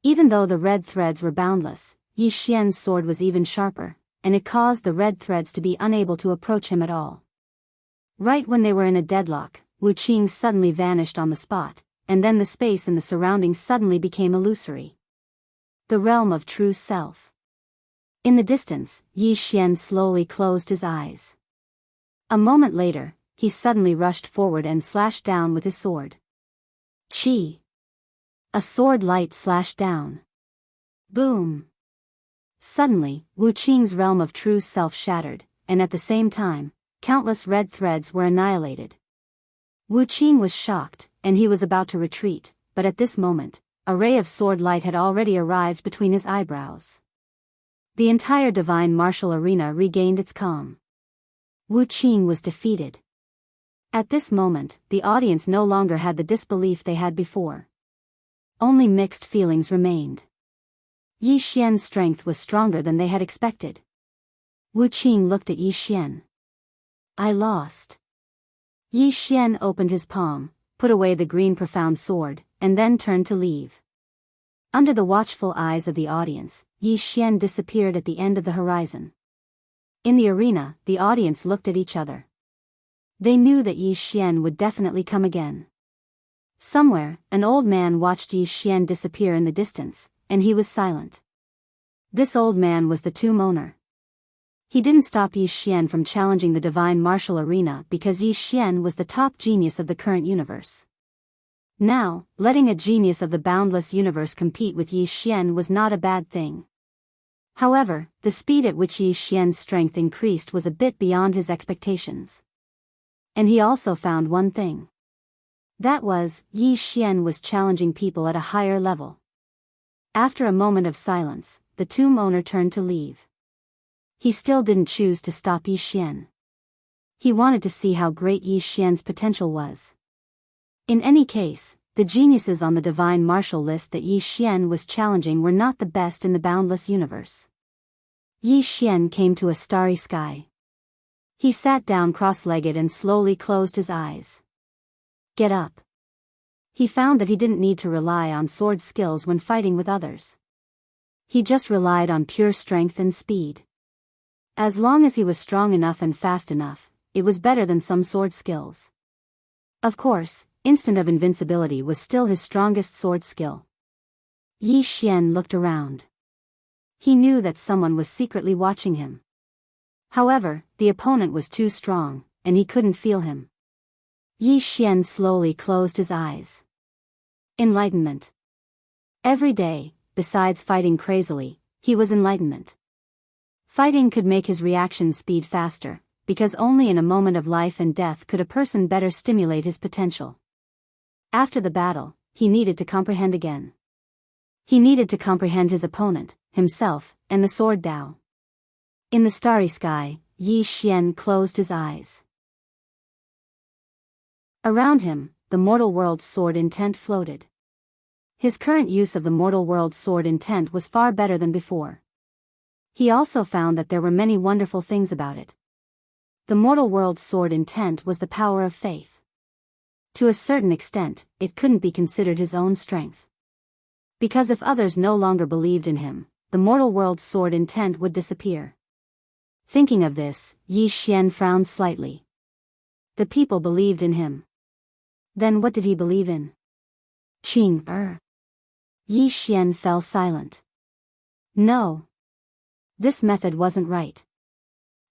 Even though the red threads were boundless, Yi Xian's sword was even sharper, and it caused the red threads to be unable to approach him at all. Right when they were in a deadlock, Wu Qing suddenly vanished on the spot, and then the space in the surroundings suddenly became illusory. The realm of true self. In the distance, Yi Xian slowly closed his eyes. A moment later, he suddenly rushed forward and slashed down with his sword. Chi! A sword light slashed down. Boom! Suddenly, Wu Qing's realm of true self shattered, and at the same time, countless red threads were annihilated. Wu Qing was shocked, and he was about to retreat, but at this moment, a ray of sword light had already arrived between his eyebrows. The entire divine martial arena regained its calm. Wu Qing was defeated. At this moment, the audience no longer had the disbelief they had before. Only mixed feelings remained. Yi Xian's strength was stronger than they had expected. Wu Qing looked at Yi Xian. I lost. Yi Xian opened his palm, put away the green profound sword, and then turned to leave. Under the watchful eyes of the audience, Yi Xian disappeared at the end of the horizon. In the arena, the audience looked at each other. They knew that Yi Xian would definitely come again. Somewhere, an old man watched Yi Xian disappear in the distance, and he was silent. This old man was the tomb owner. He didn't stop Yi Xian from challenging the divine martial arena because Yi Xian was the top genius of the current universe. Now, letting a genius of the boundless universe compete with Yi Xian was not a bad thing. However, the speed at which Yi Xian's strength increased was a bit beyond his expectations. And he also found one thing. That was, Yi Xian was challenging people at a higher level. After a moment of silence, the tomb owner turned to leave. He still didn't choose to stop Yi Xian. He wanted to see how great Yi Xian's potential was. In any case, the geniuses on the divine martial list that Yi Xian was challenging were not the best in the boundless universe. Yi Xian came to a starry sky. He sat down cross-legged and slowly closed his eyes. Get up. He found that he didn't need to rely on sword skills when fighting with others. He just relied on pure strength and speed. As long as he was strong enough and fast enough, it was better than some sword skills. Of course, instant of invincibility was still his strongest sword skill. Yi Xian looked around. He knew that someone was secretly watching him. However, the opponent was too strong, and he couldn't feel him. Yi Xian slowly closed his eyes. Enlightenment. Every day, besides fighting crazily, he was enlightenment. Fighting could make his reaction speed faster, because only in a moment of life and death could a person better stimulate his potential. After the battle, he needed to comprehend again. He needed to comprehend his opponent, himself, and the sword Dao. In the starry sky, Yi Xian closed his eyes. Around him, the mortal world's sword intent floated. His current use of the mortal world sword intent was far better than before. He also found that there were many wonderful things about it. The mortal world sword intent was the power of faith. To a certain extent, it couldn't be considered his own strength. Because if others no longer believed in him, the mortal world sword intent would disappear. Thinking of this, Yi Xian frowned slightly. The people believed in him. Then what did he believe in? Qing. Yi Xian fell silent. No. This method wasn't right.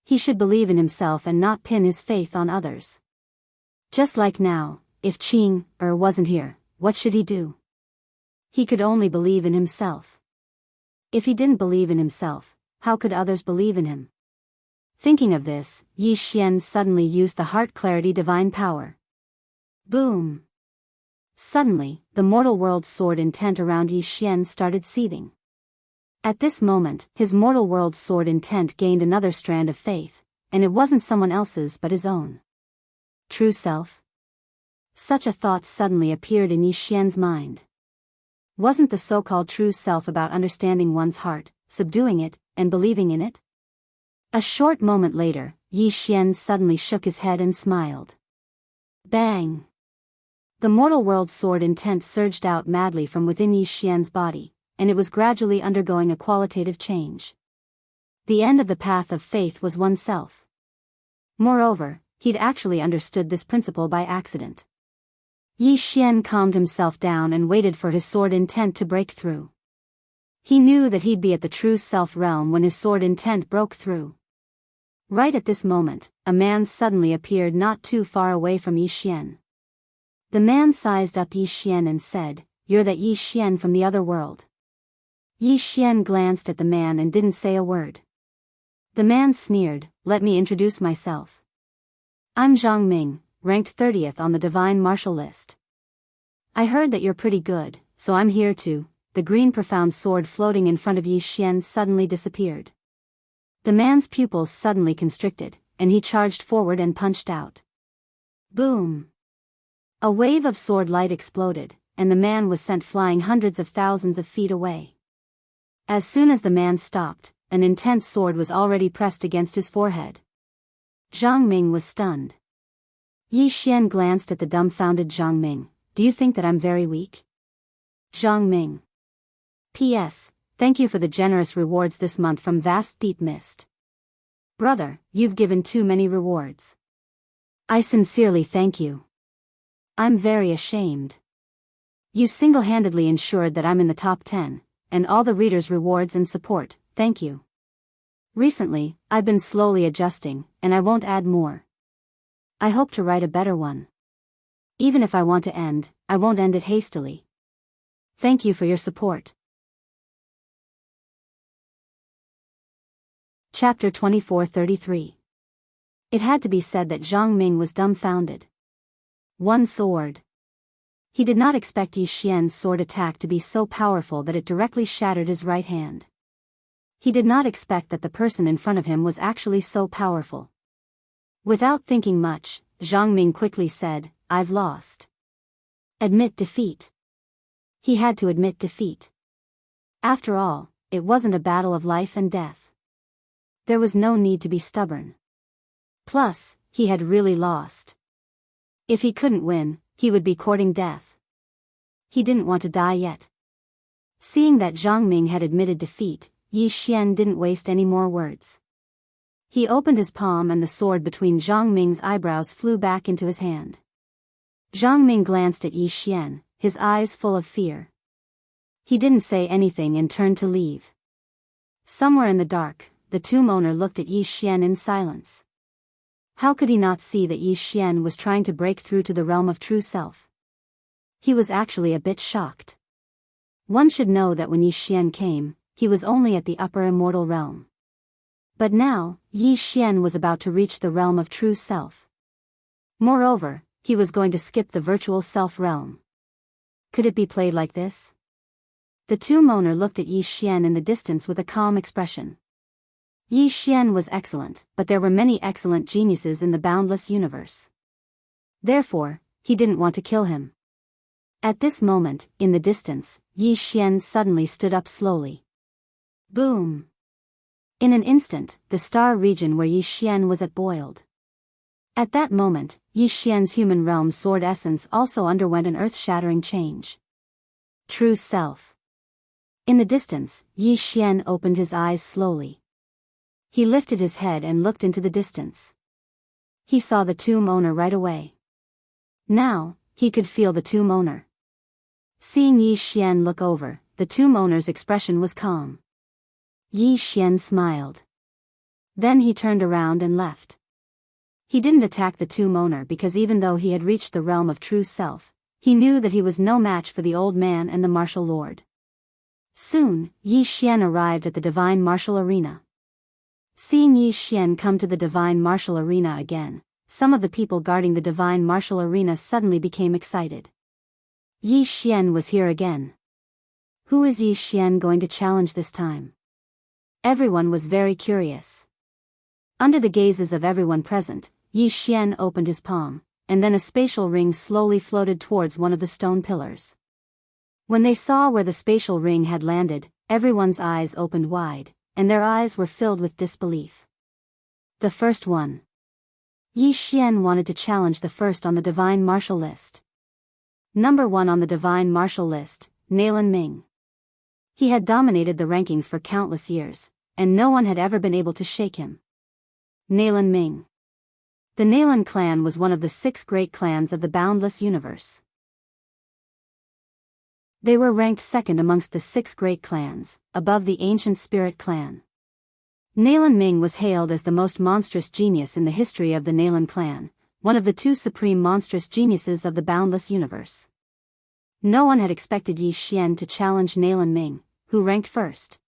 He should believe in himself and not pin his faith on others. Just like now, if Qing wasn't here, what should he do? He could only believe in himself. If he didn't believe in himself, how could others believe in him? Thinking of this, Yi Xian suddenly used the heart clarity divine power. Boom! Suddenly, the mortal world sword intent around Yi Xian started seething. At this moment, his mortal world sword intent gained another strand of faith, and it wasn't someone else's but his own. True self? Such a thought suddenly appeared in Yi Xian's mind. Wasn't the so-called true self about understanding one's heart, subduing it, and believing in it? A short moment later, Yi Xian suddenly shook his head and smiled. Bang! The mortal world sword intent surged out madly from within Yi Xian's body, and it was gradually undergoing a qualitative change. The end of the path of faith was oneself. Moreover, he'd actually understood this principle by accident. Yi Xian calmed himself down and waited for his sword intent to break through. He knew that he'd be at the true self realm when his sword intent broke through. Right at this moment, a man suddenly appeared not too far away from Yi Xian. The man sized up Yi Xian and said, "You're that Yi Xian from the other world." Yi Xian glanced at the man and didn't say a word. The man sneered, "Let me introduce myself. I'm Zhang Ming, ranked 30th on the divine martial list. I heard that you're pretty good, so I'm here too." The green profound sword floating in front of Yi Xian suddenly disappeared. The man's pupils suddenly constricted, and he charged forward and punched out. Boom! A wave of sword light exploded, and the man was sent flying hundreds of thousands of feet away. As soon as the man stopped, an intense sword was already pressed against his forehead. Zhang Ming was stunned. Yi Xian glanced at the dumbfounded Zhang Ming. "Do you think that I'm very weak?" Zhang Ming. P.S. Thank you for the generous rewards this month from Vast Deep Mist. Brother, you've given too many rewards. I sincerely thank you. I'm very ashamed. You single-handedly ensured that I'm in the top 10, and all the readers' rewards and support, thank you. Recently, I've been slowly adjusting, and I won't add more. I hope to write a better one. Even if I want to end, I won't end it hastily. Thank you for your support. Chapter 2433. It had to be said that Zhang Ming was dumbfounded. One sword. He did not expect Yi Xian's sword attack to be so powerful that it directly shattered his right hand. He did not expect that the person in front of him was actually so powerful. Without thinking much, Zhang Ming quickly said, "I've lost." Admit defeat. He had to admit defeat. After all, it wasn't a battle of life and death. There was no need to be stubborn. Plus, he had really lost. If he couldn't win, he would be courting death. He didn't want to die yet. Seeing that Zhang Ming had admitted defeat, Yi Xian didn't waste any more words. He opened his palm and the sword between Zhang Ming's eyebrows flew back into his hand. Zhang Ming glanced at Yi Xian, his eyes full of fear. He didn't say anything and turned to leave. Somewhere in the dark, the tomb owner looked at Yi Xian in silence. How could he not see that Yi Xian was trying to break through to the realm of true self? He was actually a bit shocked. One should know that when Yi Xian came, he was only at the upper immortal realm. But now, Yi Xian was about to reach the realm of true self. Moreover, he was going to skip the virtual self realm. Could it be played like this? The tomb owner looked at Yi Xian in the distance with a calm expression. Yi Xian was excellent, but there were many excellent geniuses in the boundless universe. Therefore, he didn't want to kill him. At this moment, in the distance, Yi Xian suddenly stood up slowly. Boom! In an instant, the star region where Yi Xian was at boiled. At that moment, Yi Xian's human realm sword essence also underwent an earth-shattering change. True Self. In the distance, Yi Xian opened his eyes slowly. He lifted his head and looked into the distance. He saw the tomb owner right away. Now, he could feel the tomb owner. Seeing Yi Xian look over, the tomb owner's expression was calm. Yi Xian smiled. Then he turned around and left. He didn't attack the tomb owner because even though he had reached the realm of true self, he knew that he was no match for the old man and the martial lord. Soon, Yi Xian arrived at the divine martial arena. Seeing Yi Xian come to the divine martial arena again, some of the people guarding the divine martial arena suddenly became excited. Yi Xian was here again. Who is Yi Xian going to challenge this time? Everyone was very curious. Under the gazes of everyone present, Yi Xian opened his palm, and then a spatial ring slowly floated towards one of the stone pillars. When they saw where the spatial ring had landed, everyone's eyes opened wide, and their eyes were filled with disbelief. The first one. Yi Xian wanted to challenge the first on the divine martial list. Number 1 on the divine martial list, Nalan Ming. He had dominated the rankings for countless years, and no one had ever been able to shake him. Nalan Ming. The Nalan clan was one of the 6 great clans of the boundless universe. They were ranked second amongst the 6 great clans, above the ancient spirit clan. Nalan Ming was hailed as the most monstrous genius in the history of the Nalan clan, one of the 2 supreme monstrous geniuses of the boundless universe. No one had expected Yi Xian to challenge Nalan Ming, who ranked first.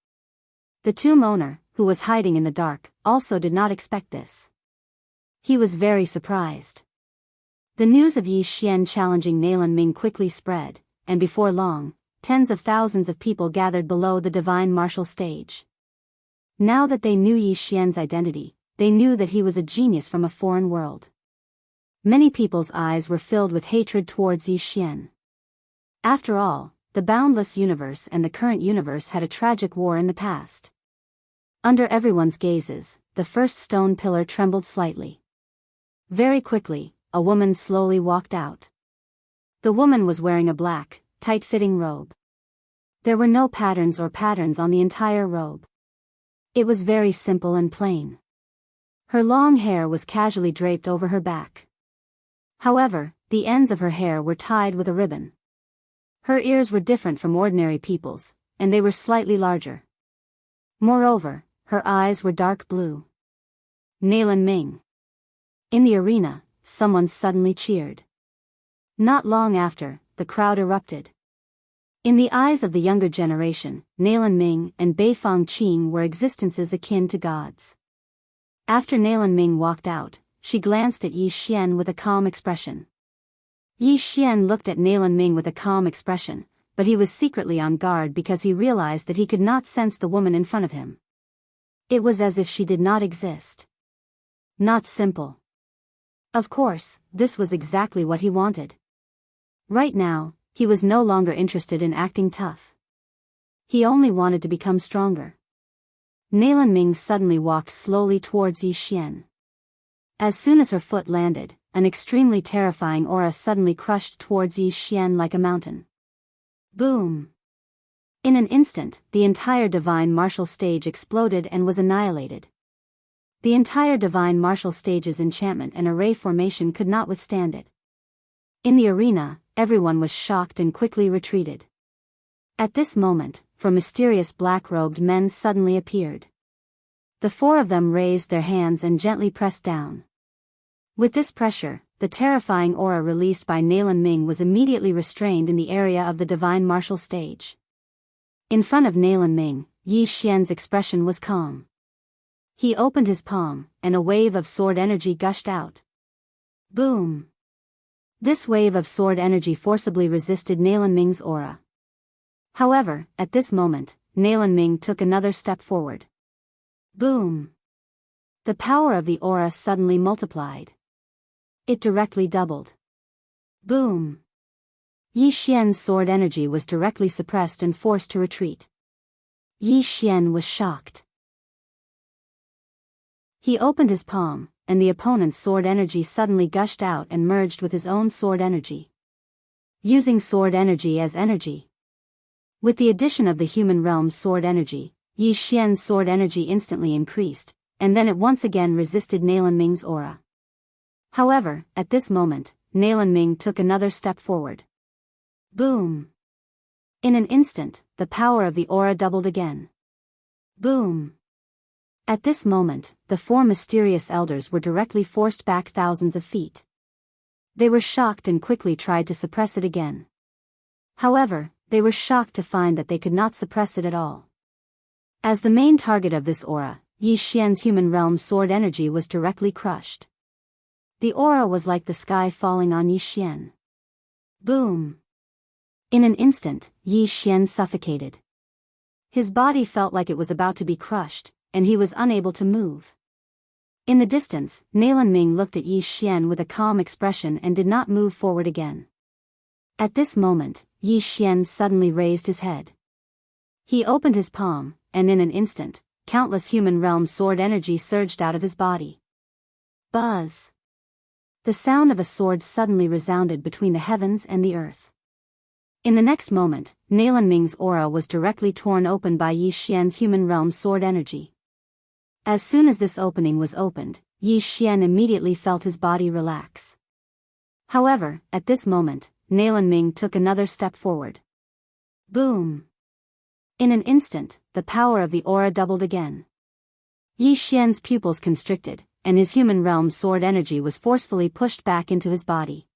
The tomb owner, who was hiding in the dark, also did not expect this. He was very surprised. The news of Yi Xian challenging Nalan Ming quickly spread, and before long, tens of thousands of people gathered below the divine martial stage. Now that they knew Yi Xian's identity, they knew that he was a genius from a foreign world. Many people's eyes were filled with hatred towards Yi Xian. After all, the boundless universe and the current universe had a tragic war in the past. Under everyone's gazes, the first stone pillar trembled slightly. Very quickly, a woman slowly walked out. The woman was wearing a black, tight-fitting robe. There were no patterns on the entire robe. It was very simple and plain. Her long hair was casually draped over her back. However, the ends of her hair were tied with a ribbon. Her ears were different from ordinary people's, and they were slightly larger. Moreover, her eyes were dark blue. Nalan Ming. In the arena, someone suddenly cheered. Not long after, the crowd erupted. In the eyes of the younger generation, Nalan Ming and Beifang Qing were existences akin to gods. After Nalan Ming walked out, she glanced at Yi Xian with a calm expression. Yi Xian looked at Nalan Ming with a calm expression, but he was secretly on guard because he realized that he could not sense the woman in front of him. It was as if she did not exist. Not simple. Of course, this was exactly what he wanted. Right now, he was no longer interested in acting tough. He only wanted to become stronger. Nalan Ming suddenly walked slowly towards Yi Xian. As soon as her foot landed, an extremely terrifying aura suddenly crushed towards Yi Xian like a mountain. Boom! In an instant, the entire divine martial stage exploded and was annihilated. The entire divine martial stage's enchantment and array formation could not withstand it. In the arena, everyone was shocked and quickly retreated. At this moment, 4 mysterious black-robed men suddenly appeared. The 4 of them raised their hands and gently pressed down. With this pressure, the terrifying aura released by Nalan Ming was immediately restrained in the area of the divine martial stage. In front of Nalan Ming, Yi Xian's expression was calm. He opened his palm, and a wave of sword energy gushed out. Boom! This wave of sword energy forcibly resisted Nalan Ming's aura. However, at this moment, Nalan Ming took another step forward. Boom! The power of the aura suddenly multiplied. It directly doubled. Boom! Yi Xian's sword energy was directly suppressed and forced to retreat. Yi Xian was shocked. He opened his palm, and the opponent's sword energy suddenly gushed out and merged with his own sword energy. Using sword energy as energy. With the addition of the human realm's sword energy, Yi Xian's sword energy instantly increased, and then it once again resisted Nalanming's aura. However, at this moment, Nalanming took another step forward. Boom! In an instant, the power of the aura doubled again. Boom! At this moment, the four mysterious elders were directly forced back thousands of feet. They were shocked and quickly tried to suppress it again. However, they were shocked to find that they could not suppress it at all. As the main target of this aura, Yi Xian's human realm sword energy was directly crushed. The aura was like the sky falling on Yi Xian. Boom! In an instant, Yi Xian suffocated. His body felt like it was about to be crushed, and he was unable to move. In the distance, Nalanming looked at Yi Xian with a calm expression and did not move forward again. At this moment, Yi Xian suddenly raised his head. He opened his palm, and in an instant, countless human realm sword energy surged out of his body. Buzz! The sound of a sword suddenly resounded between the heavens and the earth. In the next moment, Nalanming's aura was directly torn open by Yi Xian's human realm sword energy. As soon as this opening was opened, Yi Xian immediately felt his body relax. However, at this moment, Nalanming took another step forward. Boom! In an instant, the power of the aura doubled again. Yi Xian's pupils constricted, and his human realm sword energy was forcefully pushed back into his body.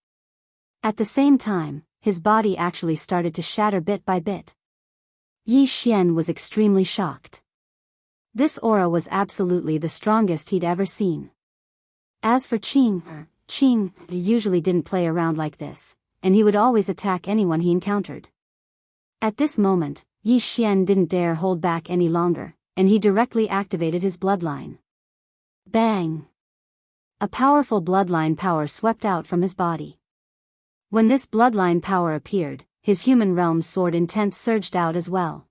At the same time, his body actually started to shatter bit by bit. Yi Xian was extremely shocked. This aura was absolutely the strongest he'd ever seen. As for Qing usually didn't play around like this, and he would always attack anyone he encountered. At this moment, Yi Xian didn't dare hold back any longer, and he directly activated his bloodline. Bang! A powerful bloodline power swept out from his body. When this bloodline power appeared, his human realm sword intent surged out as well.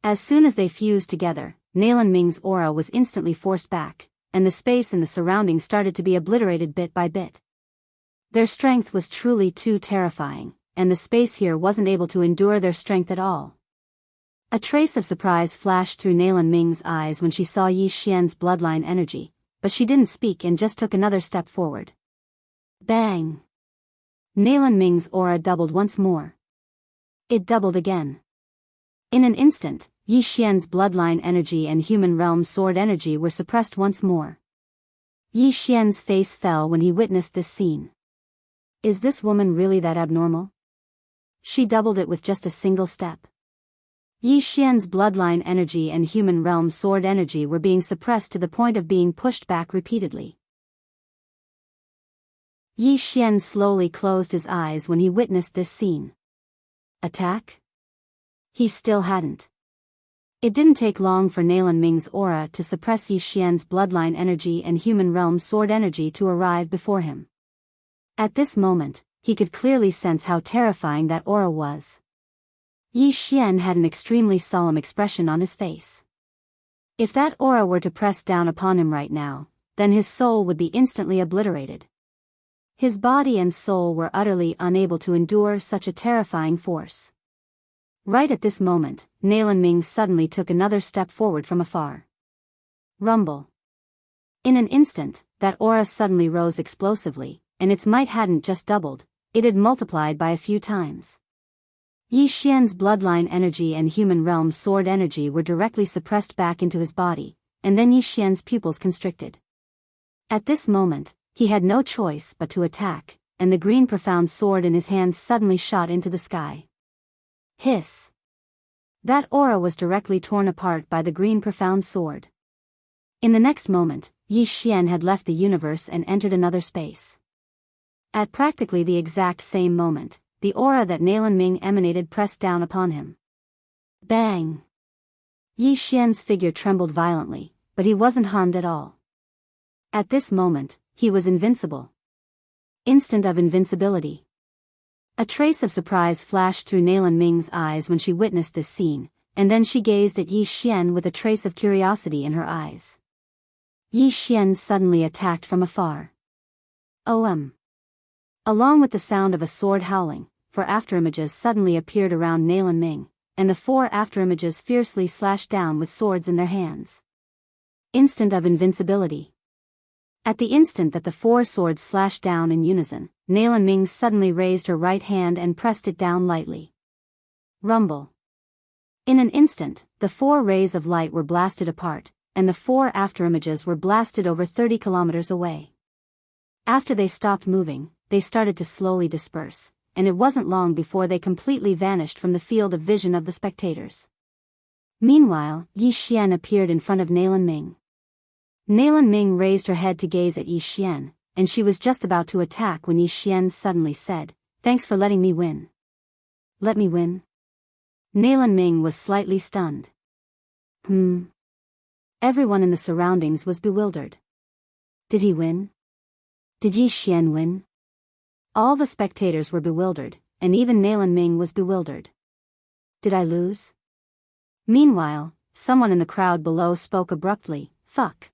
As soon as they fused together, Nalanming's aura was instantly forced back, and the space in the surroundings started to be obliterated bit by bit. Their strength was truly too terrifying, and the space here wasn't able to endure their strength at all. A trace of surprise flashed through Nalanming's eyes when she saw Yi Xian's bloodline energy, but she didn't speak and just took another step forward. Bang! Nalanming's aura doubled once more. It doubled again. In an instant, Yi Xian's bloodline energy and human realm sword energy were suppressed once more. Yi Xian's face fell when he witnessed this scene. Is this woman really that abnormal? She doubled it with just a single step. Yi Xian's bloodline energy and human realm sword energy were being suppressed to the point of being pushed back repeatedly. Yi Xian slowly closed his eyes when he witnessed this scene. Attack? He still hadn't. It didn't take long for Nalanming's aura to suppress Yi Xian's bloodline energy and human realm sword energy to arrive before him. At this moment, he could clearly sense how terrifying that aura was. Yi Xian had an extremely solemn expression on his face. If that aura were to press down upon him right now, then his soul would be instantly obliterated. His body and soul were utterly unable to endure such a terrifying force. Right at this moment, Nalanming suddenly took another step forward from afar. Rumble. In an instant, that aura suddenly rose explosively, and its might hadn't just doubled, it had multiplied by a few times. Yi Xian's bloodline energy and human realm sword energy were directly suppressed back into his body, and then Yi Xian's pupils constricted. At this moment, he had no choice but to attack, and the green profound sword in his hands suddenly shot into the sky. Hiss! That aura was directly torn apart by the green profound sword. In the next moment, Yi Xian had left the universe and entered another space. At practically the exact same moment, the aura that Nalanming emanated pressed down upon him. Bang! Yi Xian's figure trembled violently, but he wasn't harmed at all. At this moment, he was invincible. Instant of invincibility. A trace of surprise flashed through Nailan Ming's eyes when she witnessed this scene, and then she gazed at Yi Xian with a trace of curiosity in her eyes. Yi Xian suddenly attacked from afar. Along with the sound of a sword howling, 4 afterimages suddenly appeared around Nailan Ming, and the 4 afterimages fiercely slashed down with swords in their hands. Instant of invincibility. At the instant that the 4 swords slashed down in unison, Nailan Ming suddenly raised her right hand and pressed it down lightly. Rumble. In an instant, the 4 rays of light were blasted apart, and the 4 afterimages were blasted over 30 kilometers away. After they stopped moving, they started to slowly disperse, and it wasn't long before they completely vanished from the field of vision of the spectators. Meanwhile, Yi Xian appeared in front of Nailan Ming. Nailan Ming raised her head to gaze at Yi Xian, and she was just about to attack when Yi Xian suddenly said, "Thanks for letting me win." "Let me win?" Nailan Ming was slightly stunned. Everyone in the surroundings was bewildered. Did he win? Did Yi Xian win? All the spectators were bewildered, and even Nailan Ming was bewildered. Did I lose? Meanwhile, someone in the crowd below spoke abruptly, "Fuck.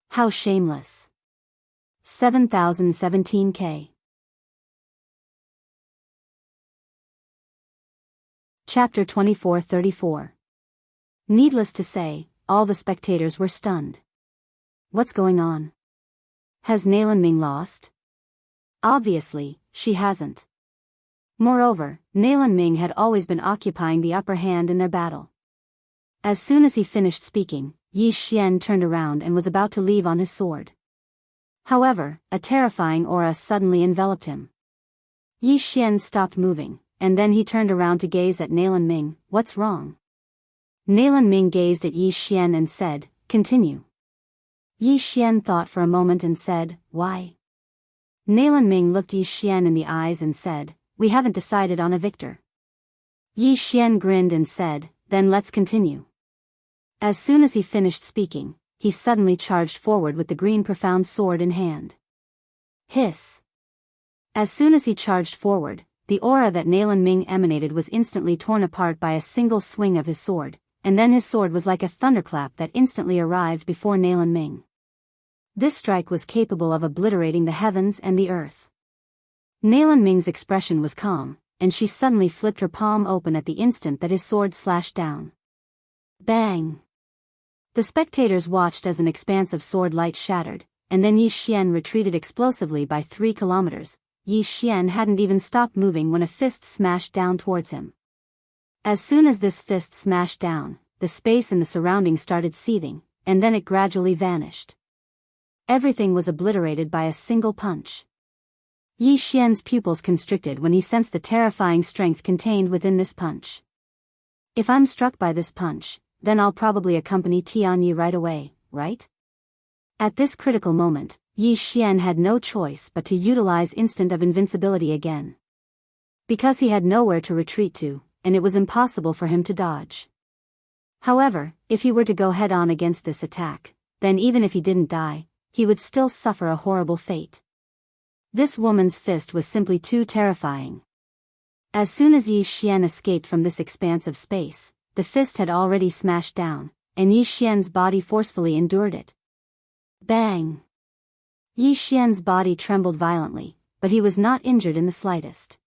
How shameless." 7017K. Chapter 24-34. Needless to say, all the spectators were stunned. What's going on? Has Nailan Ming lost? Obviously, she hasn't. Moreover, Nailan Ming had always been occupying the upper hand in their battle. As soon as he finished speaking, Yi Xian turned around and was about to leave on his sword. However, a terrifying aura suddenly enveloped him. Yi Xian stopped moving, and then he turned around to gaze at Nailan Ming. "What's wrong?" Nailan Ming gazed at Yi Xian and said, "Continue." Yi Xian thought for a moment and said, "Why?" Nailan Ming looked Yi Xian in the eyes and said, "We haven't decided on a victor." Yi Xian grinned and said, "Then let's continue." As soon as he finished speaking, he suddenly charged forward with the green profound sword in hand. Hiss. As soon as he charged forward, the aura that Nailan Ming emanated was instantly torn apart by a single swing of his sword, and then his sword was like a thunderclap that instantly arrived before Nailan Ming. This strike was capable of obliterating the heavens and the earth. Nailan Ming's expression was calm, and she suddenly flipped her palm open at the instant that his sword slashed down. Bang! The spectators watched as an expanse of sword light shattered, and then Yi Xian retreated explosively by 3 kilometers. Yi Xian hadn't even stopped moving when a fist smashed down towards him. As soon as this fist smashed down, the space in the surroundings started seething, and then it gradually vanished. Everything was obliterated by a single punch. Yi Xian's pupils constricted when he sensed the terrifying strength contained within this punch. If I'm struck by this punch, then I'll probably accompany Tianyi right away, right? At this critical moment, Yi Xian had no choice but to utilize instant of invincibility again. Because he had nowhere to retreat to, and it was impossible for him to dodge. However, if he were to go head-on against this attack, then even if he didn't die, he would still suffer a horrible fate. This woman's fist was simply too terrifying. As soon as Yi Xian escaped from this expanse of space, the fist had already smashed down, and Yi Xian's body forcefully endured it. Bang! Yi Xian's body trembled violently, but he was not injured in the slightest.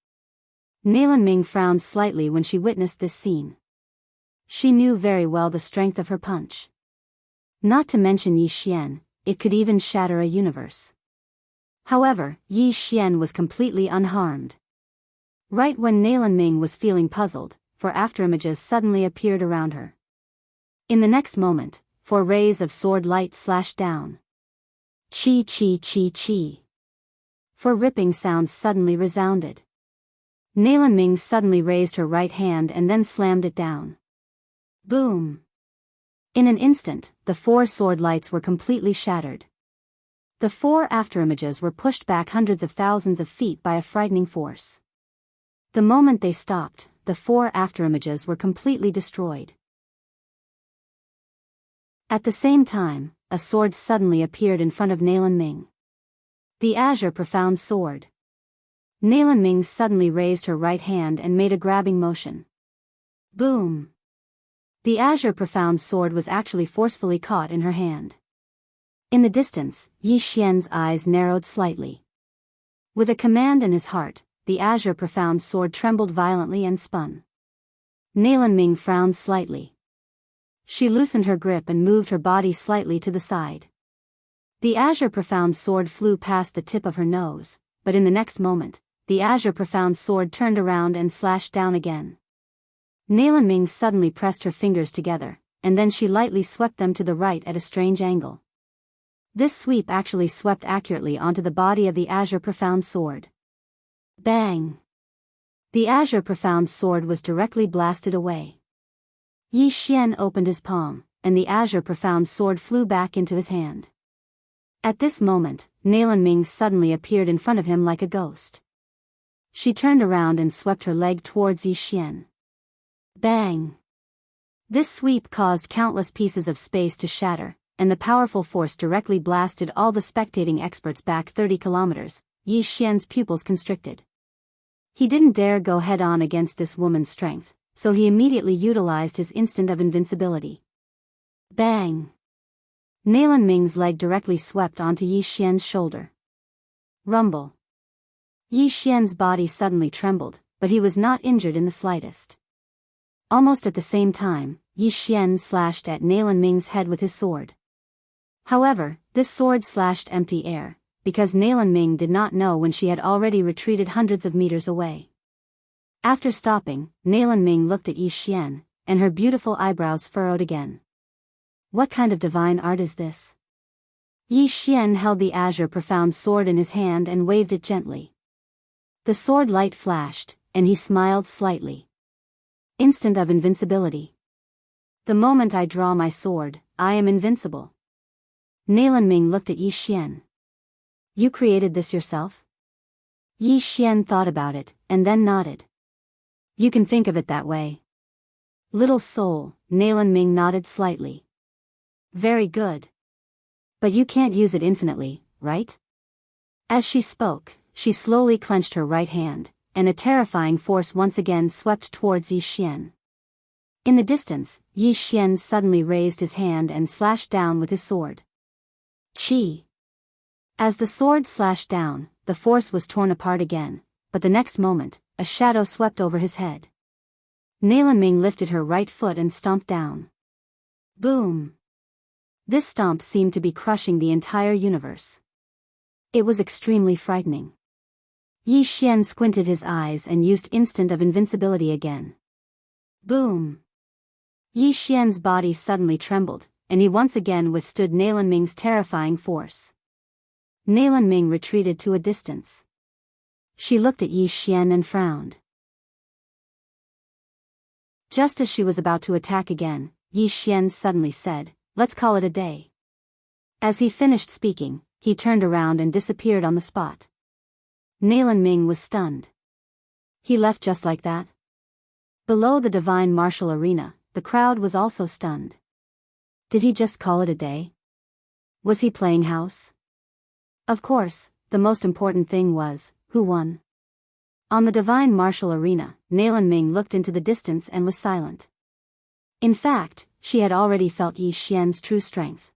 Nailan Ming frowned slightly when she witnessed this scene. She knew very well the strength of her punch. Not to mention Yi Xian, it could even shatter a universe. However, Yi Xian was completely unharmed. Right when Nailan Ming was feeling puzzled, 4 afterimages suddenly appeared around her. In the next moment, 4 rays of sword light slashed down. Chi chi chi chi. 4 ripping sounds suddenly resounded. Nailan Ming suddenly raised her right hand and then slammed it down. Boom! In an instant, the 4 sword lights were completely shattered. The 4 afterimages were pushed back hundreds of thousands of feet by a frightening force. The moment they stopped, the 4 afterimages were completely destroyed. At the same time, a sword suddenly appeared in front of Nailan Ming. The Azure Profound Sword. Nalan Ming suddenly raised her right hand and made a grabbing motion. Boom! The azure profound sword was actually forcefully caught in her hand. In the distance, Yi Xian's eyes narrowed slightly. With a command in his heart, the azure profound sword trembled violently and spun. Nalan Ming frowned slightly. She loosened her grip and moved her body slightly to the side. The azure profound sword flew past the tip of her nose, but in the next moment, the azure profound sword turned around and slashed down again. Nalan Ming suddenly pressed her fingers together, and then she lightly swept them to the right at a strange angle. This sweep actually swept accurately onto the body of the azure profound sword. Bang! The azure profound sword was directly blasted away. Yi Xian opened his palm, and the azure profound sword flew back into his hand. At this moment, Nalan Ming suddenly appeared in front of him like a ghost. She turned around and swept her leg towards Yi Xian. Bang! This sweep caused countless pieces of space to shatter, and the powerful force directly blasted all the spectating experts back 30 kilometers. Yi Xian's pupils constricted. He didn't dare go head-on against this woman's strength, so he immediately utilized his instant of invincibility. Bang! Nalan Ming's leg directly swept onto Yi Xian's shoulder. Rumble! Yi Xian's body suddenly trembled, but he was not injured in the slightest. Almost at the same time, Yi Xian slashed at Nalan Ming's head with his sword. However, this sword slashed empty air, because Nalan Ming did not know when she had already retreated hundreds of meters away. After stopping, Nalan Ming looked at Yi Xian, and her beautiful eyebrows furrowed again. What kind of divine art is this? Yi Xian held the azure profound sword in his hand and waved it gently. The sword light flashed, and he smiled slightly. Instant of invincibility. The moment I draw my sword, I am invincible. Nalan Ming looked at Yi Xian. You created this yourself? Yi Xian thought about it, and then nodded. You can think of it that way. Little soul, Nalan Ming nodded slightly. Very good. But you can't use it infinitely, right? As she spoke, she slowly clenched her right hand, and a terrifying force once again swept towards Yi Xian. In the distance, Yi Xian suddenly raised his hand and slashed down with his sword. Chi! As the sword slashed down, the force was torn apart again, but the next moment, a shadow swept over his head. Nalan Ming lifted her right foot and stomped down. Boom! This stomp seemed to be crushing the entire universe. It was extremely frightening. Yi Xian squinted his eyes and used instant of invincibility again. Boom! Yi Xian's body suddenly trembled, and he once again withstood Nalan Ming's terrifying force. Nalan Ming retreated to a distance. She looked at Yi Xian and frowned. Just as she was about to attack again, Yi Xian suddenly said, "Let's call it a day." As he finished speaking, he turned around and disappeared on the spot. Nalan Ming was stunned. He left just like that? Below the divine martial arena, the crowd was also stunned. Did he just call it a day? Was he playing house? Of course, the most important thing was, who won? On the divine martial arena, Nalan Ming looked into the distance and was silent. In fact, she had already felt Yi Xian's true strength.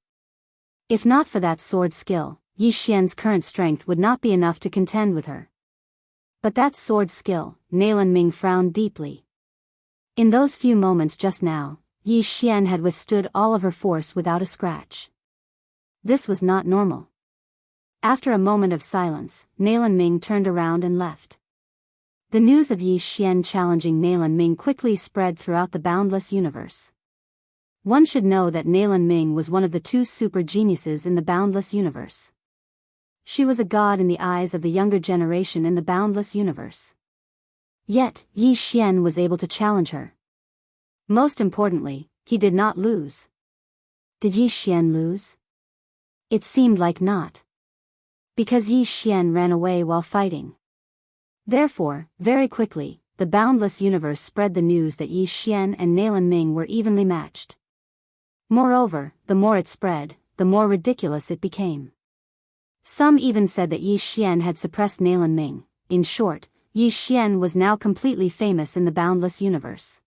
If not for that sword skill, Yi Xian's current strength would not be enough to contend with her. But that sword skill, Nalan Ming frowned deeply. In those few moments just now, Yi Xian had withstood all of her force without a scratch. This was not normal. After a moment of silence, Nalan Ming turned around and left. The news of Yi Xian challenging Nalan Ming quickly spread throughout the boundless universe. One should know that Nalan Ming was one of the two super geniuses in the boundless universe. She was a god in the eyes of the younger generation in the boundless universe. Yet, Yi Xian was able to challenge her. Most importantly, he did not lose. Did Yi Xian lose? It seemed like not. Because Yi Xian ran away while fighting. Therefore, very quickly, the boundless universe spread the news that Yi Xian and Nalan Ming were evenly matched. Moreover, the more it spread, the more ridiculous it became. Some even said that Yi Xian had suppressed Nalan Ming, In short, Yi Xian was now completely famous in the boundless universe.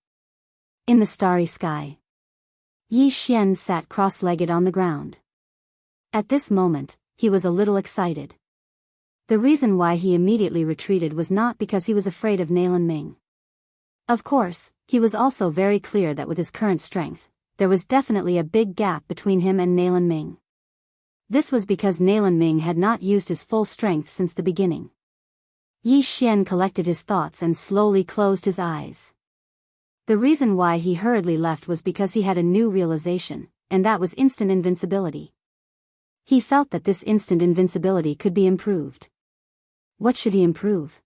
In the starry sky, Yi Xian sat cross-legged on the ground. At this moment, he was a little excited. The reason why he immediately retreated was not because he was afraid of Nalan Ming. Of course, he was also very clear that with his current strength, there was definitely a big gap between him and Nalan Ming. This was because Nalan Ming had not used his full strength since the beginning. Yi Xian collected his thoughts and slowly closed his eyes. The reason why he hurriedly left was because he had a new realization, and that was instant invincibility. He felt that this instant invincibility could be improved. What should he improve?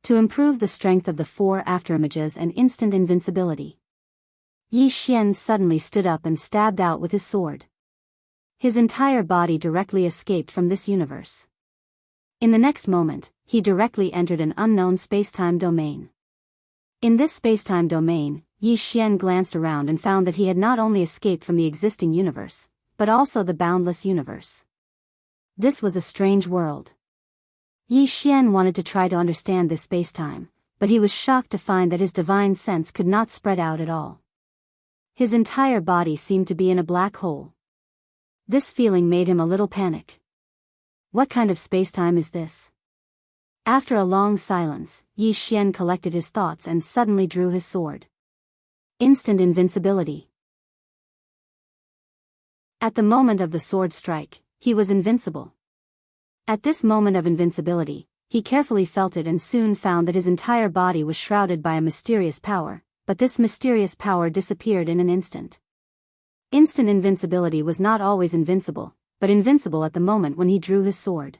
To improve the strength of the 4 afterimages and instant invincibility. Yi Xian suddenly stood up and stabbed out with his sword. His entire body directly escaped from this universe. In the next moment, he directly entered an unknown spacetime domain. In this spacetime domain, Yi Xian glanced around and found that he had not only escaped from the existing universe, but also the boundless universe. This was a strange world. Yi Xian wanted to try to understand this spacetime, but he was shocked to find that his divine sense could not spread out at all. His entire body seemed to be in a black hole. This feeling made him a little panic. What kind of spacetime is this? After a long silence, Yi Xian collected his thoughts and suddenly drew his sword. Instant invincibility. At the moment of the sword strike, he was invincible. At this moment of invincibility, he carefully felt it and soon found that his entire body was shrouded by a mysterious power, but this mysterious power disappeared in an instant. Instant invincibility was not always invincible, but invincible at the moment when he drew his sword.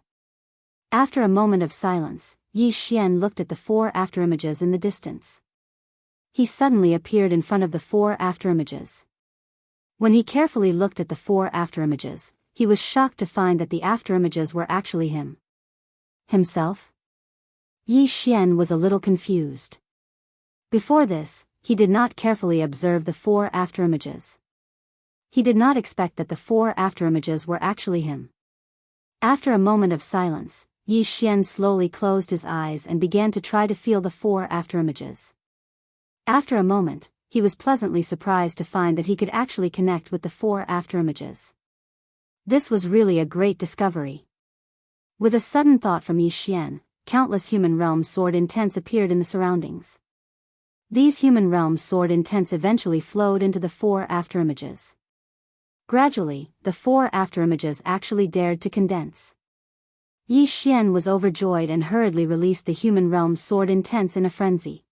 After a moment of silence, Yi Xian looked at the 4 afterimages in the distance. He suddenly appeared in front of the 4 afterimages. When he carefully looked at the 4 afterimages, he was shocked to find that the afterimages were actually him. Himself? Yi Xian was a little confused. Before this, he did not carefully observe the 4 afterimages. He did not expect that the 4 afterimages were actually him. After a moment of silence, Yi Xian slowly closed his eyes and began to try to feel the 4 afterimages. After a moment, he was pleasantly surprised to find that he could actually connect with the 4 afterimages. This was really a great discovery. With a sudden thought from Yi Xian, countless human realm sword intents appeared in the surroundings. These human realm sword intents eventually flowed into the 4 afterimages. Gradually, the 4 afterimages actually dared to condense. Yi Xian was overjoyed and hurriedly released the human realm sword intents in a frenzy.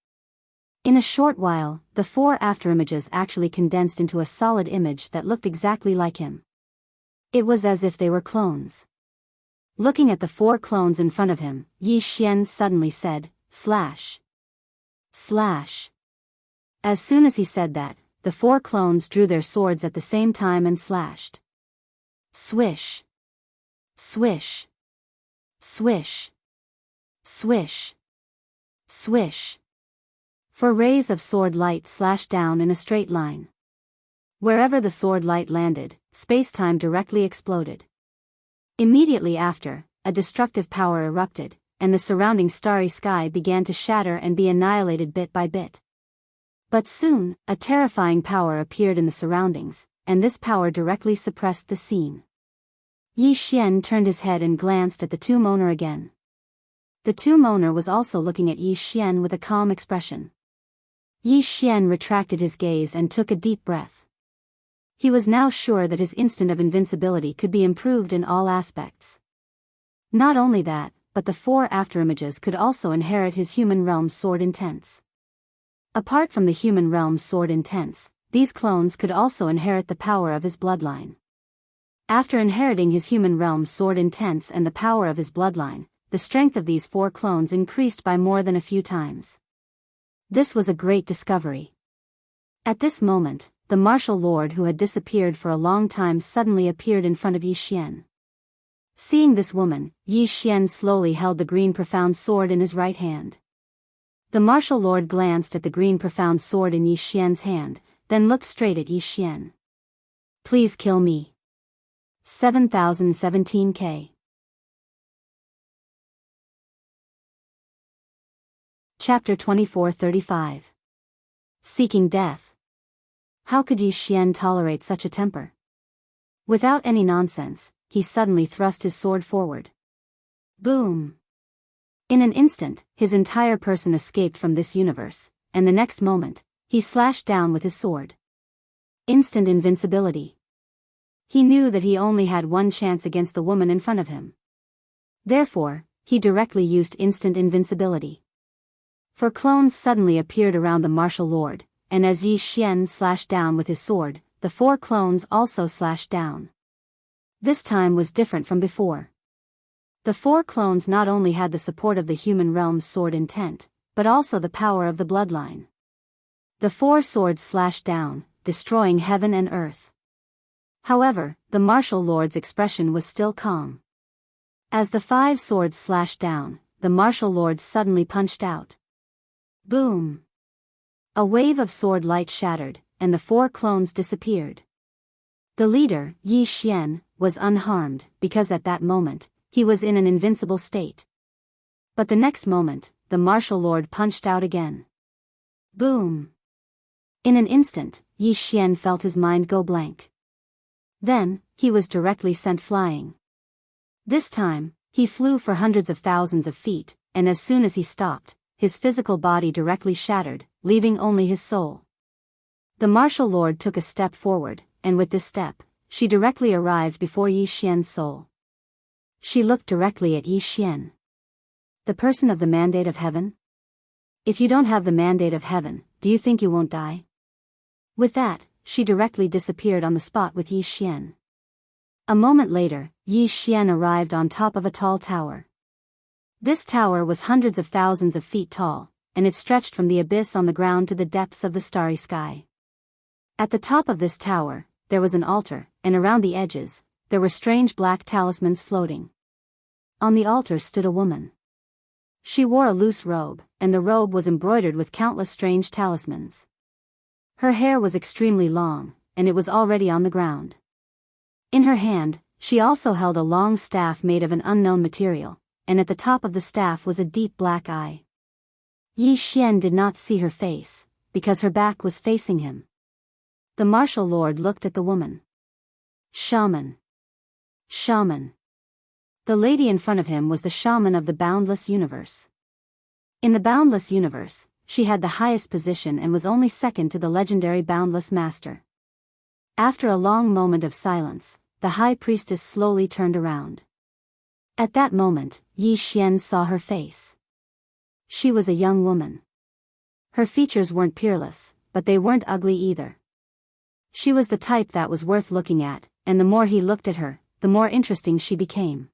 In a short while, the 4 afterimages actually condensed into a solid image that looked exactly like him. It was as if they were clones. Looking at the 4 clones in front of him, Yi Xian suddenly said, "Slash! Slash!" As soon as he said that, the 4 clones drew their swords at the same time and slashed. Swish! Swish! Swish! Swish! Swish! 4 rays of sword light slashed down in a straight line. Wherever the sword light landed, space-time directly exploded. Immediately after, a destructive power erupted, and the surrounding starry sky began to shatter and be annihilated bit by bit. But soon, a terrifying power appeared in the surroundings, and this power directly suppressed the scene. Yi Xian turned his head and glanced at the tomb owner again. The tomb owner was also looking at Yi Xian with a calm expression. Yi Xian retracted his gaze and took a deep breath. He was now sure that his instant of invincibility could be improved in all aspects. Not only that, but the 4 afterimages could also inherit his human realm sword intents. Apart from the human realm sword intents, these clones could also inherit the power of his bloodline. After inheriting his human realm sword intents and the power of his bloodline, the strength of these 4 clones increased by more than a few times. This was a great discovery. At this moment, the martial lord who had disappeared for a long time suddenly appeared in front of Yi Xian. Seeing this woman, Yi Xian slowly held the green profound sword in his right hand. The martial lord glanced at the green profound sword in Yi Xian's hand, then looked straight at Yi Xian. "Please kill me." 7017K Chapter 24:35. Seeking Death. How could Yi Xian tolerate such a temper? Without any nonsense, he suddenly thrust his sword forward. Boom! In an instant, his entire person escaped from this universe, and the next moment, he slashed down with his sword. Instant invincibility. He knew that he only had one chance against the woman in front of him. Therefore, he directly used instant invincibility. 4 clones suddenly appeared around the martial lord, and as Yi Xian slashed down with his sword, the 4 clones also slashed down. This time was different from before. The 4 clones not only had the support of the human realm's sword intent, but also the power of the bloodline. The 4 swords slashed down, destroying heaven and earth. However, the martial lord's expression was still calm. As the 5 swords slashed down, the martial lord suddenly punched out. Boom! A wave of sword light shattered, and the 4 clones disappeared. The leader, Yi Xian, was unharmed, because at that moment, he was in an invincible state. But the next moment, the martial lord punched out again. Boom! In an instant, Yi Xian felt his mind go blank. Then, he was directly sent flying. This time, he flew for hundreds of thousands of feet, and as soon as he stopped, his physical body directly shattered, leaving only his soul. The martial lord took a step forward, and with this step, she directly arrived before Yi Xian's soul. She looked directly at Yi Xian. The person of the mandate of heaven? If you don't have the mandate of heaven, do you think you won't die? With that, she directly disappeared on the spot with Yi Xian. A moment later, Yi Xian arrived on top of a tall tower. This tower was hundreds of thousands of feet tall, and it stretched from the abyss on the ground to the depths of the starry sky. At the top of this tower, there was an altar, and around the edges, there were strange black talismans floating. On the altar stood a woman. She wore a loose robe, and the robe was embroidered with countless strange talismans. Her hair was extremely long, and it was already on the ground. In her hand, she also held a long staff made of an unknown material, and at the top of the staff was a deep black eye. Yi Xian did not see her face, because her back was facing him. The martial lord looked at the woman. Shaman. Shaman. The lady in front of him was the shaman of the boundless universe. In the boundless universe, she had the highest position and was only second to the legendary boundless master. After a long moment of silence, the high priestess slowly turned around. At that moment, Yi Xian saw her face. She was a young woman. Her features weren't peerless, but they weren't ugly either. She was the type that was worth looking at, and the more he looked at her, the more interesting she became.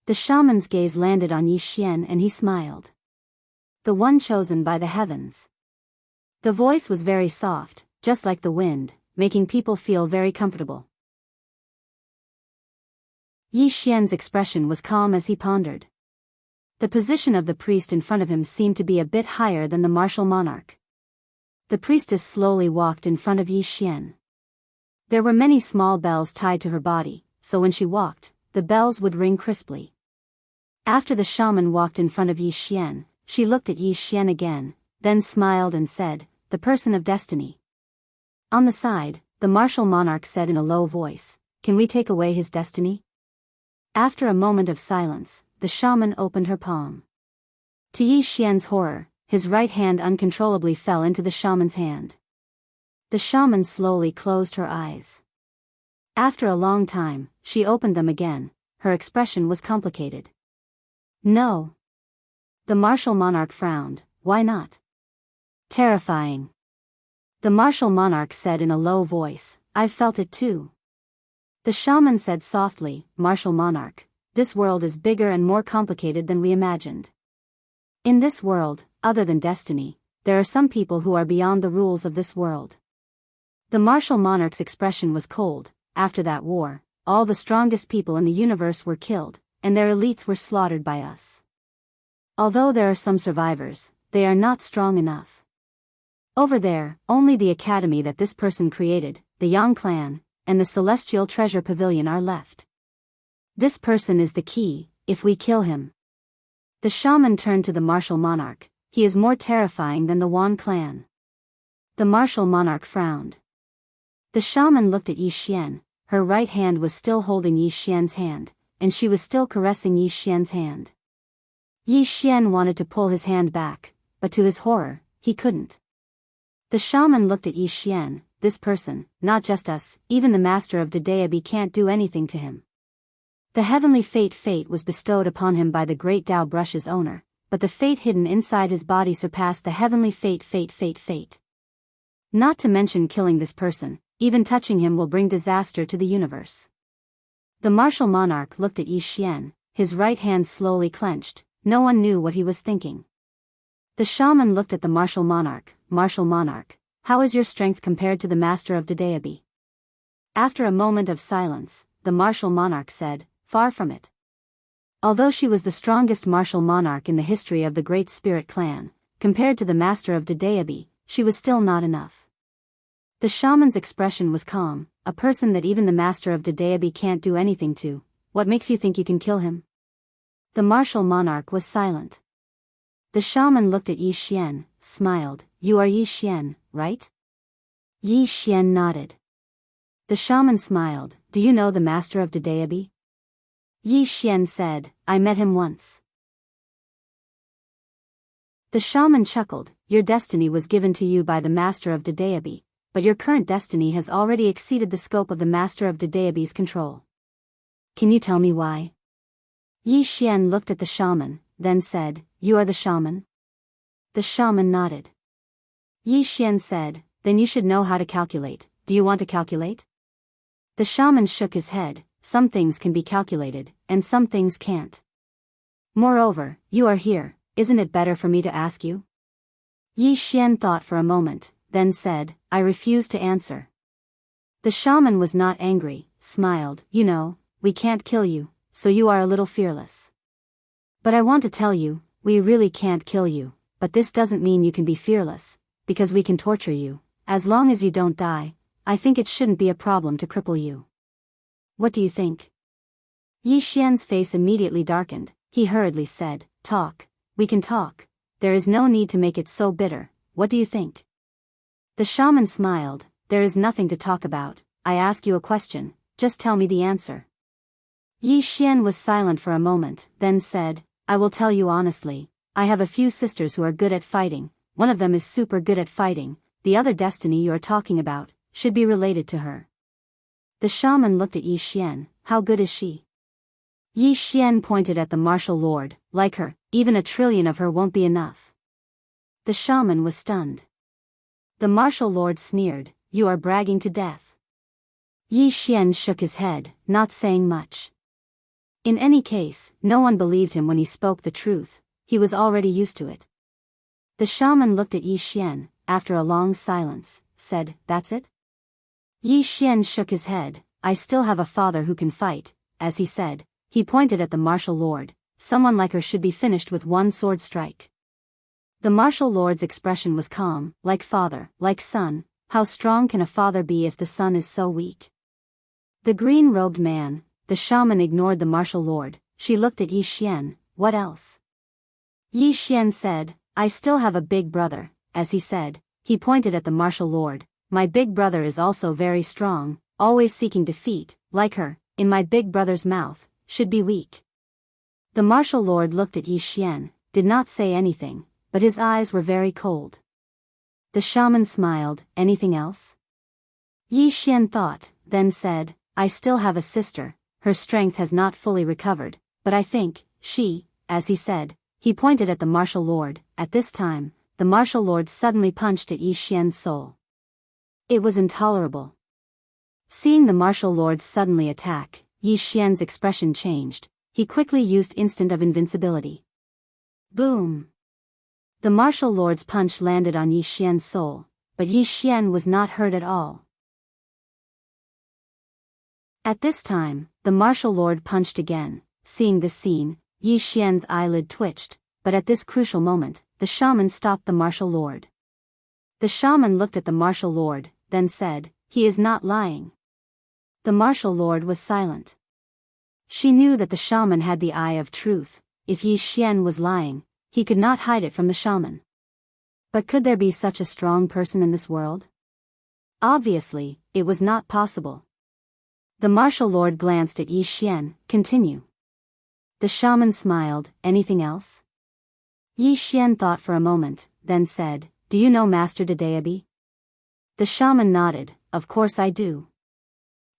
The shaman's gaze landed on Yi Xian and he smiled. The one chosen by the heavens. The voice was very soft, just like the wind, making people feel very comfortable. Yi Xian's expression was calm as he pondered. The position of the priest in front of him seemed to be a bit higher than the martial monarch. The priestess slowly walked in front of Yi Xian. There were many small bells tied to her body, so when she walked, the bells would ring crisply. After the shaman walked in front of Yi Xian, she looked at Yi Xian again, then smiled and said, "The person of destiny." On the side, the martial monarch said in a low voice, "Can we take away his destiny?" After a moment of silence, the shaman opened her palm. To Yi Xian's horror, his right hand uncontrollably fell into the shaman's hand. The shaman slowly closed her eyes. After a long time, she opened them again. Her expression was complicated. "No." The martial monarch frowned. "Why not?" "Terrifying." The martial monarch said in a low voice, "I've felt it too." The shaman said softly, "Martial monarch, this world is bigger and more complicated than we imagined. In this world, other than destiny, there are some people who are beyond the rules of this world." The martial monarch's expression was cold. After that war, all the strongest people in the universe were killed, and their elites were slaughtered by us. Although there are some survivors, they are not strong enough. Over there, only the academy that this person created, the Yang clan, and the Celestial Treasure Pavilion are left. This person is the key. If we kill him. The shaman turned to the martial monarch. he is more terrifying than the Wan clan. The martial monarch frowned. The shaman looked at Yi Xian. Her right hand was still holding Yi Xian's hand, and she was still caressing Yi Xian's hand. Yi Xian wanted to pull his hand back, but to his horror, he couldn't. The shaman looked at Yi Xian. This person, not just us, even the master of Dedeabi can't do anything to him. The heavenly fate was bestowed upon him by the great Tao Brush's owner, but the fate hidden inside his body surpassed the heavenly fate. Not to mention killing this person, even touching him will bring disaster to the universe. The martial monarch looked at Yi Xian, his right hand slowly clenched. No one knew what he was thinking. The shaman looked at the martial monarch. Martial monarch, how is your strength compared to the master of Dedeabi? After a moment of silence, the martial monarch said, far from it. Although she was the strongest martial monarch in the history of the Great Spirit Clan, compared to the master of Dedeabi, she was still not enough. The shaman's expression was calm. A person that even the master of Dedeabi can't do anything to. What makes you think you can kill him? The martial monarch was silent. The shaman looked at Yi Xian, smiled. You are Yi Xian, right? Yi Xian nodded. The shaman smiled. Do you know the master of Dedeabi? Yi Xian said, I met him once. The shaman chuckled. Your destiny was given to you by the master of Dedeabi, but your current destiny has already exceeded the scope of the master of Dedeabi's control. Can you tell me why? Yi Xian looked at the shaman, then said, You are the shaman? The shaman nodded. Yi Xian said, Then you should know how to calculate. Do you want to calculate? The shaman shook his head. Some things can be calculated, and some things can't. Moreover, you are here, isn't it better for me to ask you? Yi Xian thought for a moment, then said, I refuse to answer. The shaman was not angry, smiled. You know, we can't kill you, so you are a little fearless. But I want to tell you, we really can't kill you, but this doesn't mean you can be fearless, because we can torture you. As long as you don't die, I think it shouldn't be a problem to cripple you. What do you think? Yi Xian's face immediately darkened. He hurriedly said, Talk, we can talk. There is no need to make it so bitter. What do you think? The shaman smiled. There is nothing to talk about. I ask you a question, just tell me the answer. Yi Xian was silent for a moment, then said, I will tell you honestly, I have a few sisters who are good at fighting. One of them is super good at fighting. The other destiny you are talking about should be related to her. The shaman looked at Yi Xian. How good is she? Yi Xian pointed at the martial lord. Like her, even 1,000,000,000,000 of her won't be enough. The shaman was stunned. The martial lord sneered. You are bragging to death. Yi Xian shook his head, not saying much. In any case, no one believed him when he spoke the truth. He was already used to it. The shaman looked at Yi Xian, after a long silence, said, That's it? Yi Xian shook his head. I still have a father who can fight. As he said, he pointed at the martial lord. Someone like her should be finished with one sword strike. The martial lord's expression was calm. Like father, like son. How strong can a father be if the son is so weak? The green-robed man, the shaman ignored the martial lord. She looked at Yi Xian. What else? Yi Xian said, I still have a big brother. As he said, he pointed at the martial lord. My big brother is also very strong, always seeking defeat, like her, in my big brother's mouth, should be weak. The martial lord looked at Yi Xian, did not say anything, but his eyes were very cold. The shaman smiled. Anything else? Yi Xian thought, then said, I still have a sister. Her strength has not fully recovered, but I think, as he said, he pointed at the martial lord. At this time, the martial lord suddenly punched at Yi Xian's soul. It was intolerable. Seeing the martial lord suddenly attack, Yi Xian's expression changed. He quickly used instant of invincibility. Boom! The martial lord's punch landed on Yi Xian's soul, but Yi Xian was not hurt at all. At this time, the martial lord punched again. Seeing this scene, Yi Xian's eyelid twitched, but at this crucial moment, the shaman stopped the martial lord. The shaman looked at the martial lord, then said, He is not lying. The martial lord was silent. She knew that the shaman had the eye of truth. If Yi Xian was lying, he could not hide it from the shaman. But could there be such a strong person in this world? Obviously, it was not possible. The martial lord glanced at Yi Xian. Continue. The shaman smiled. Anything else? Yi Xian thought for a moment, then said, Do you know Master Dedeabi? The shaman nodded. Of course I do.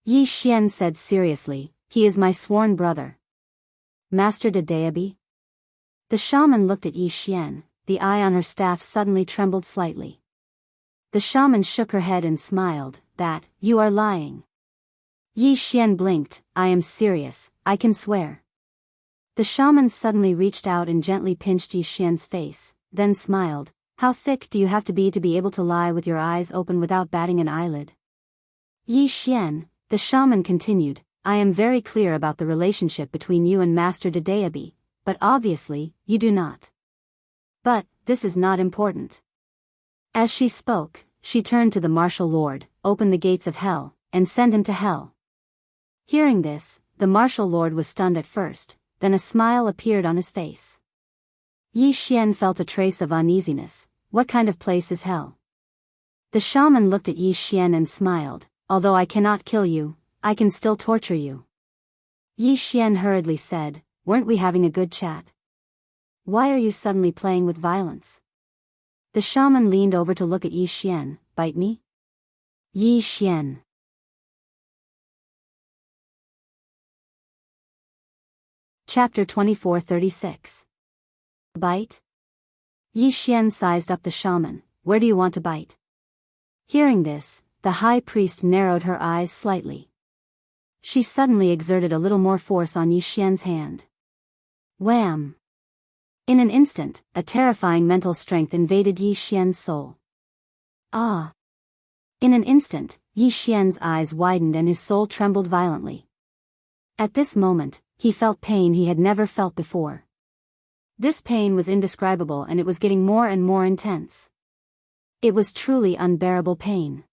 Yi Xian said seriously, He is my sworn brother. Master Dedeabi? The shaman looked at Yi Xian. The eye on her staff suddenly trembled slightly. The shaman shook her head and smiled. That, you are lying. Yi Xian blinked. I am serious, I can swear. The shaman suddenly reached out and gently pinched Yi Xian's face, then smiled. How thick do you have to be able to lie with your eyes open without batting an eyelid? Yi Xian, the shaman continued, I am very clear about the relationship between you and Master Dedeabi, but obviously, you do not. But, this is not important. As she spoke, she turned to the martial lord, open the gates of hell, and send him to hell. Hearing this, the martial lord was stunned at first, then a smile appeared on his face. Yi Xian felt a trace of uneasiness. What kind of place is hell? The shaman looked at Yi Xian and smiled. Although I cannot kill you, I can still torture you. Yi Xian hurriedly said, Weren't we having a good chat? Why are you suddenly playing with violence? The shaman leaned over to look at Yi Xian. Bite me? Yi Xian. Chapter 24:36. Bite? Yi Xian sized up the shaman. Where do you want to bite? Hearing this, the high priest narrowed her eyes slightly. She suddenly exerted a little more force on Yi Xian's hand. Wham! In an instant, a terrifying mental strength invaded Yi Xian's soul. Ah! In an instant, Yi Xian's eyes widened and his soul trembled violently. At this moment, he felt pain he had never felt before. This pain was indescribable and it was getting more and more intense. It was truly unbearable pain.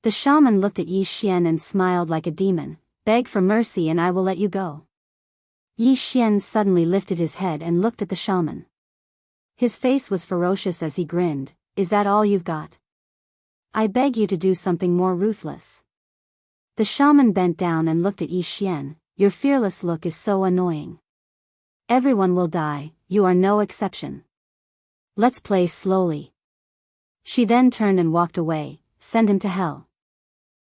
The shaman looked at Yi Xian and smiled like a demon. Beg for mercy and I will let you go. Yi Xian suddenly lifted his head and looked at the shaman. His face was ferocious as he grinned. Is that all you've got? I beg you to do something more ruthless. The shaman bent down and looked at Yi Xian. Your fearless look is so annoying. Everyone will die, you are no exception. Let's play slowly. She then turned and walked away. Send him to hell.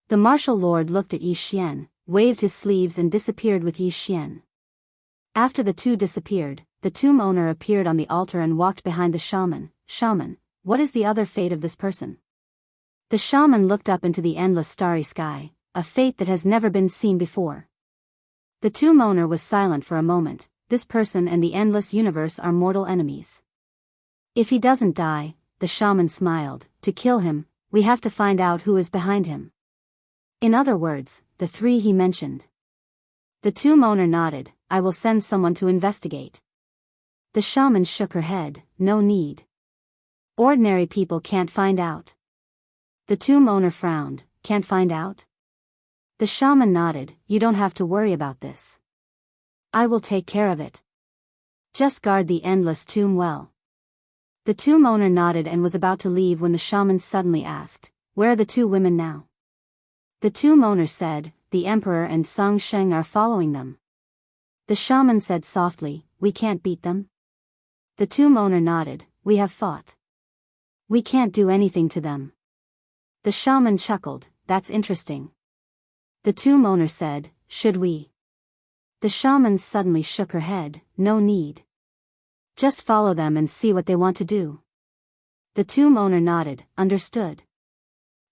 The martial lord looked at Yi Xian, waved his sleeves and disappeared with Yi Xian. After the two disappeared, the tomb owner appeared on the altar and walked behind the shaman. Shaman, what is the other fate of this person? The shaman looked up into the endless starry sky, a fate that has never been seen before. The tomb owner was silent for a moment. This person and the endless universe are mortal enemies. If he doesn't die, the shaman smiled, to kill him, we have to find out who is behind him. In other words, the three he mentioned. The tomb owner nodded, I will send someone to investigate. The shaman shook her head, no need. Ordinary people can't find out. The tomb owner frowned, can't find out? The shaman nodded, you don't have to worry about this. I will take care of it. Just guard the endless tomb well. The tomb owner nodded and was about to leave when the shaman suddenly asked, Where are the two women now? The tomb owner said, The emperor and Song Sheng are following them. The shaman said softly, We can't beat them? The tomb owner nodded, We have fought. We can't do anything to them. The shaman chuckled, That's interesting. The tomb owner said, Should we? The shaman suddenly shook her head, No need. Just follow them and see what they want to do. The tomb owner nodded, Understood.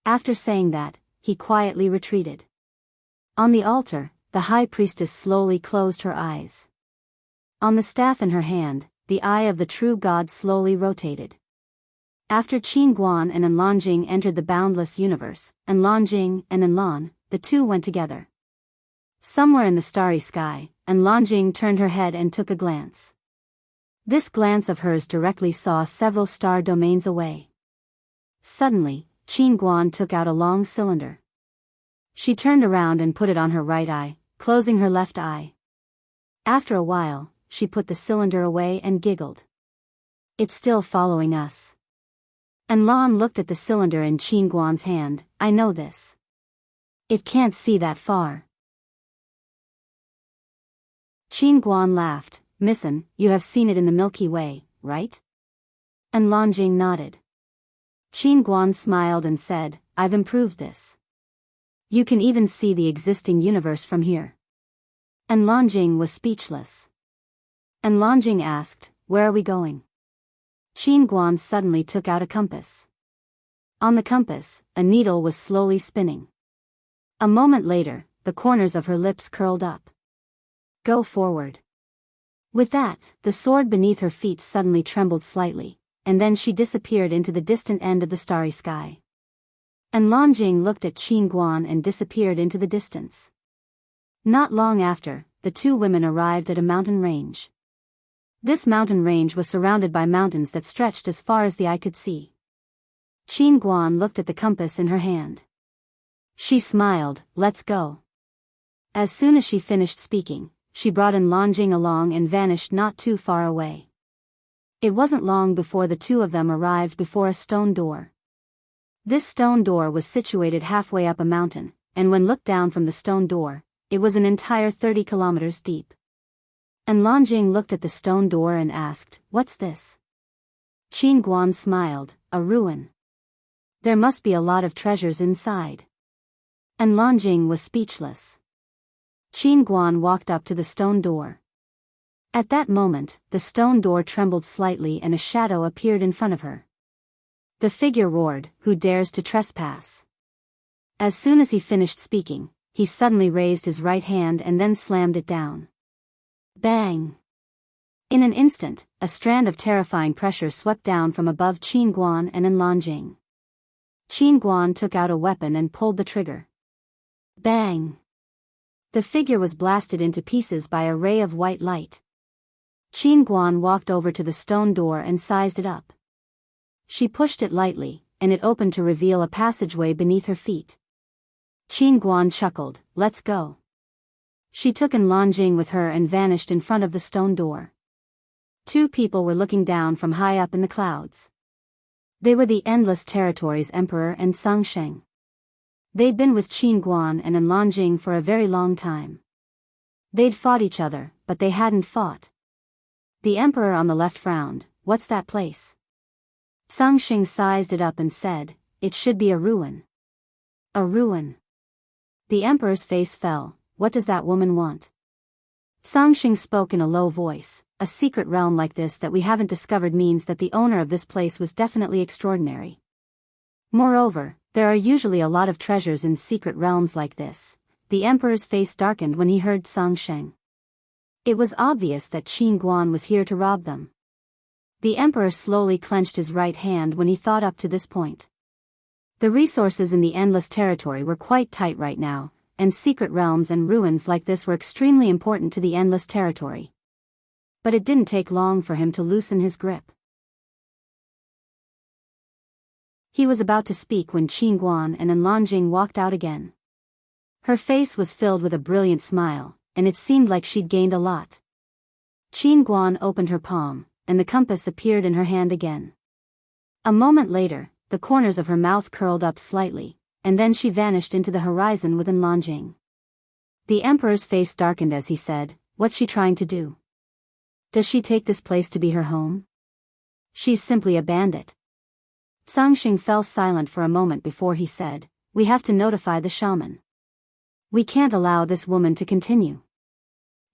After saying that, he quietly retreated. On the altar, the high priestess slowly closed her eyes. On the staff in her hand, the eye of the true god slowly rotated. After Qin Guan and Enlan Jing entered the boundless universe, Enlan Jing and Enlan, the two went together. Somewhere in the starry sky, Enlan Jing turned her head and took a glance. This glance of hers directly saw several star domains away. Suddenly, Qin Guan took out a long cylinder. She turned around and put it on her right eye, closing her left eye. After a while, she put the cylinder away and giggled. It's still following us. And Lan looked at the cylinder in Qin Guan's hand. I know this. It can't see that far. Qin Guan laughed. Misson, you have seen it in the Milky Way, right? And Lanjing nodded. Qin Guan smiled and said, I've improved this. You can even see the existing universe from here. And Lanjing was speechless. And Lanjing asked, where are we going? Qin Guan suddenly took out a compass. On the compass, a needle was slowly spinning. A moment later, the corners of her lips curled up. Go forward. With that, the sword beneath her feet suddenly trembled slightly, and then she disappeared into the distant end of the starry sky. And Lanjing looked at Qin Guan and disappeared into the distance. Not long after, the two women arrived at a mountain range. This mountain range was surrounded by mountains that stretched as far as the eye could see. Qin Guan looked at the compass in her hand. She smiled, let's go. As soon as she finished speaking, she brought in Lanjing along and vanished not too far away. It wasn't long before the two of them arrived before a stone door. This stone door was situated halfway up a mountain, and when looked down from the stone door, it was an entire 30 kilometers deep. And Lanjing looked at the stone door and asked, what's this? Qin Guan smiled, a ruin. There must be a lot of treasures inside. And Lanjing was speechless. Qin Guan walked up to the stone door. At that moment, the stone door trembled slightly and a shadow appeared in front of her. The figure roared, who dares to trespass? As soon as he finished speaking, he suddenly raised his right hand and then slammed it down. Bang! In an instant, a strand of terrifying pressure swept down from above Qin Guan and in Lanjing. Qin Guan took out a weapon and pulled the trigger. Bang! The figure was blasted into pieces by a ray of white light. Qin Guan walked over to the stone door and sized it up. She pushed it lightly, and it opened to reveal a passageway beneath her feet. Qin Guan chuckled, let's go. She took in Lanjing with her and vanished in front of the stone door. Two people were looking down from high up in the clouds. They were the Endless Territories Emperor and Sangsheng. They'd been with Qin Guan and in Lanjing for a very long time. They'd fought each other, but they hadn't fought. The Emperor on the left frowned, what's that place? Sangsheng sized it up and said, it should be a ruin. A ruin. The Emperor's face fell, what does that woman want? Sangsheng spoke in a low voice, a secret realm like this that we haven't discovered means that the owner of this place was definitely extraordinary. Moreover, there are usually a lot of treasures in secret realms like this. The Emperor's face darkened when he heard Sangsheng. It was obvious that Qin Guan was here to rob them. The Emperor slowly clenched his right hand when he thought up to this point. The resources in the Endless Territory were quite tight right now, and secret realms and ruins like this were extremely important to the Endless Territory. But it didn't take long for him to loosen his grip. He was about to speak when Qin Guan and Lanjing walked out again. Her face was filled with a brilliant smile, and it seemed like she'd gained a lot. Qin Guan opened her palm, and the compass appeared in her hand again. A moment later, the corners of her mouth curled up slightly, and then she vanished into the horizon within Lanjing. The Emperor's face darkened as he said, what's she trying to do? Does she take this place to be her home? She's simply a bandit. Sangsheng fell silent for a moment before he said, we have to notify the shaman. We can't allow this woman to continue.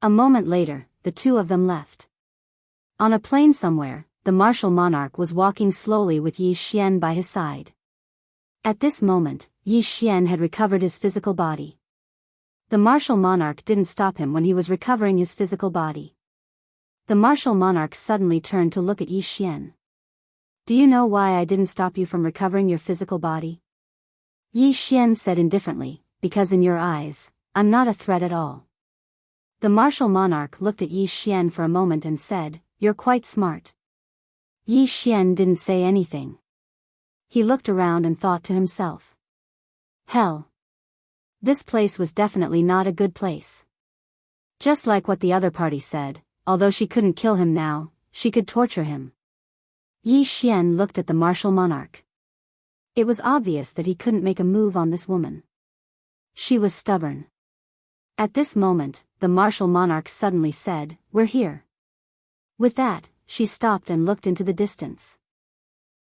A moment later, the two of them left. On a plain somewhere, the martial monarch was walking slowly with Yi Xian by his side. At this moment, Yi Xian had recovered his physical body. The martial monarch didn't stop him when he was recovering his physical body. The martial monarch suddenly turned to look at Yi Xian. Do you know why I didn't stop you from recovering your physical body? Yi Xian said indifferently, because in your eyes, I'm not a threat at all. The martial monarch looked at Yi Xian for a moment and said, you're quite smart. Yi Xian didn't say anything. He looked around and thought to himself. Hell. This place was definitely not a good place. Just like what the other party said, although she couldn't kill him now, she could torture him. Yi Xian looked at the martial monarch. It was obvious that he couldn't make a move on this woman. She was stubborn. At this moment, the martial monarch suddenly said, "We're here." With that, she stopped and looked into the distance.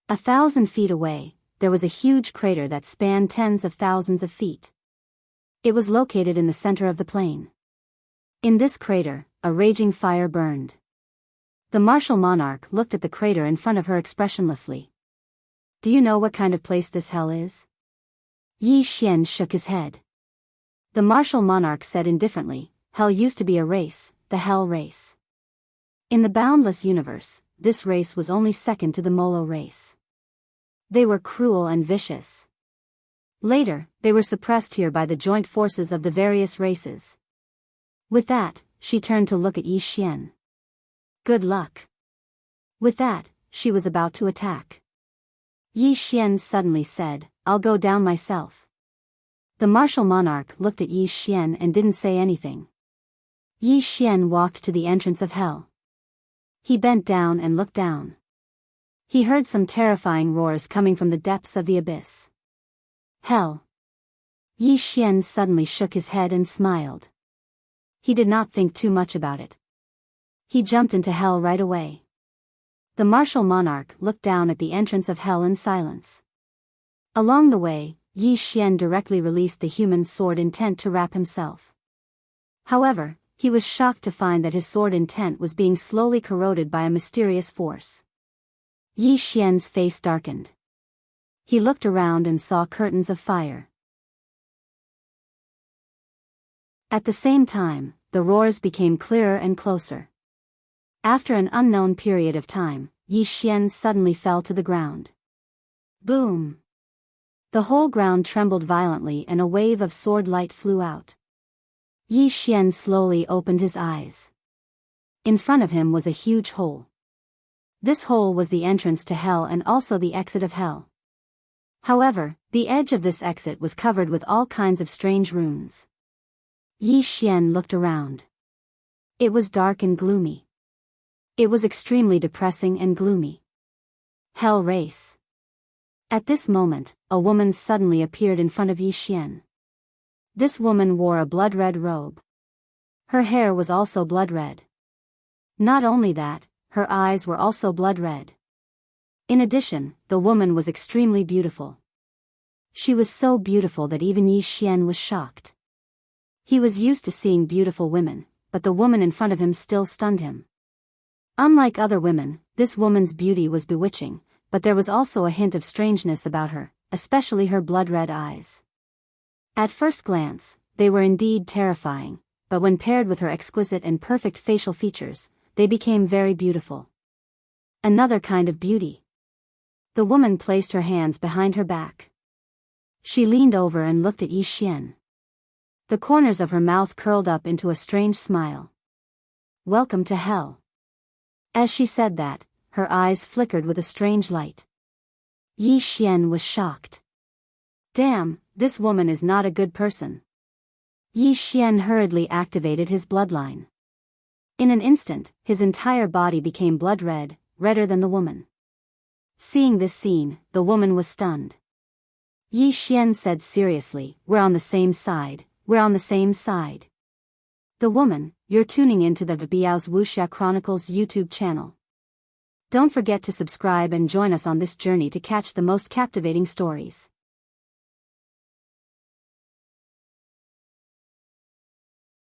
1,000 feet away, there was a huge crater that spanned tens of thousands of feet. It was located in the center of the plain. In this crater, a raging fire burned. The martial monarch looked at the crater in front of her expressionlessly. "Do you know what kind of place this hell is?" Yi Xian shook his head. The martial monarch said indifferently, "Hell used to be a race, the Hell race. In the boundless universe, this race was only second to the Molo race. They were cruel and vicious. Later, they were suppressed here by the joint forces of the various races." With that, she turned to look at Yi Xian. "Good luck." With that, she was about to attack. Yi Xian suddenly said, "I'll go down myself." The martial monarch looked at Yi Xian and didn't say anything. Yi Xian walked to the entrance of hell. He bent down and looked down. He heard some terrifying roars coming from the depths of the abyss. Hell. Yi Xian suddenly shook his head and smiled. He did not think too much about it. He jumped into hell right away. The martial monarch looked down at the entrance of hell in silence. Along the way, Yi Xian directly released the human sword intent to wrap himself. However, he was shocked to find that his sword intent was being slowly corroded by a mysterious force. Yi Xian's face darkened. He looked around and saw curtains of fire. At the same time, the roars became clearer and closer. After an unknown period of time, Yi Xian suddenly fell to the ground. Boom! The whole ground trembled violently and a wave of sword light flew out. Yi Xian slowly opened his eyes. In front of him was a huge hole. This hole was the entrance to hell and also the exit of hell. However, the edge of this exit was covered with all kinds of strange runes. Yi Xian looked around. It was dark and gloomy. It was extremely depressing and gloomy. Hell race. At this moment, a woman suddenly appeared in front of Yi Xian. This woman wore a blood-red robe. Her hair was also blood-red. Not only that, her eyes were also blood-red. In addition, the woman was extremely beautiful. She was so beautiful that even Yi Xian was shocked. He was used to seeing beautiful women, but the woman in front of him still stunned him. Unlike other women, this woman's beauty was bewitching, but there was also a hint of strangeness about her, especially her blood-red eyes. At first glance, they were indeed terrifying, but when paired with her exquisite and perfect facial features, they became very beautiful. Another kind of beauty. The woman placed her hands behind her back. She leaned over and looked at Yi Xian. The corners of her mouth curled up into a strange smile. "Welcome to hell." As she said that, her eyes flickered with a strange light. Yi Xian was shocked. Damn, this woman is not a good person. Yi Xian hurriedly activated his bloodline. In an instant, his entire body became blood red, redder than the woman. Seeing this scene, the woman was stunned. Yi Xian said seriously, "We're on the same side, we're on the same side." The woman, "You're tuning into the Biyao's Wuxia Chronicles YouTube channel. Don't forget to subscribe and join us on this journey to catch the most captivating stories.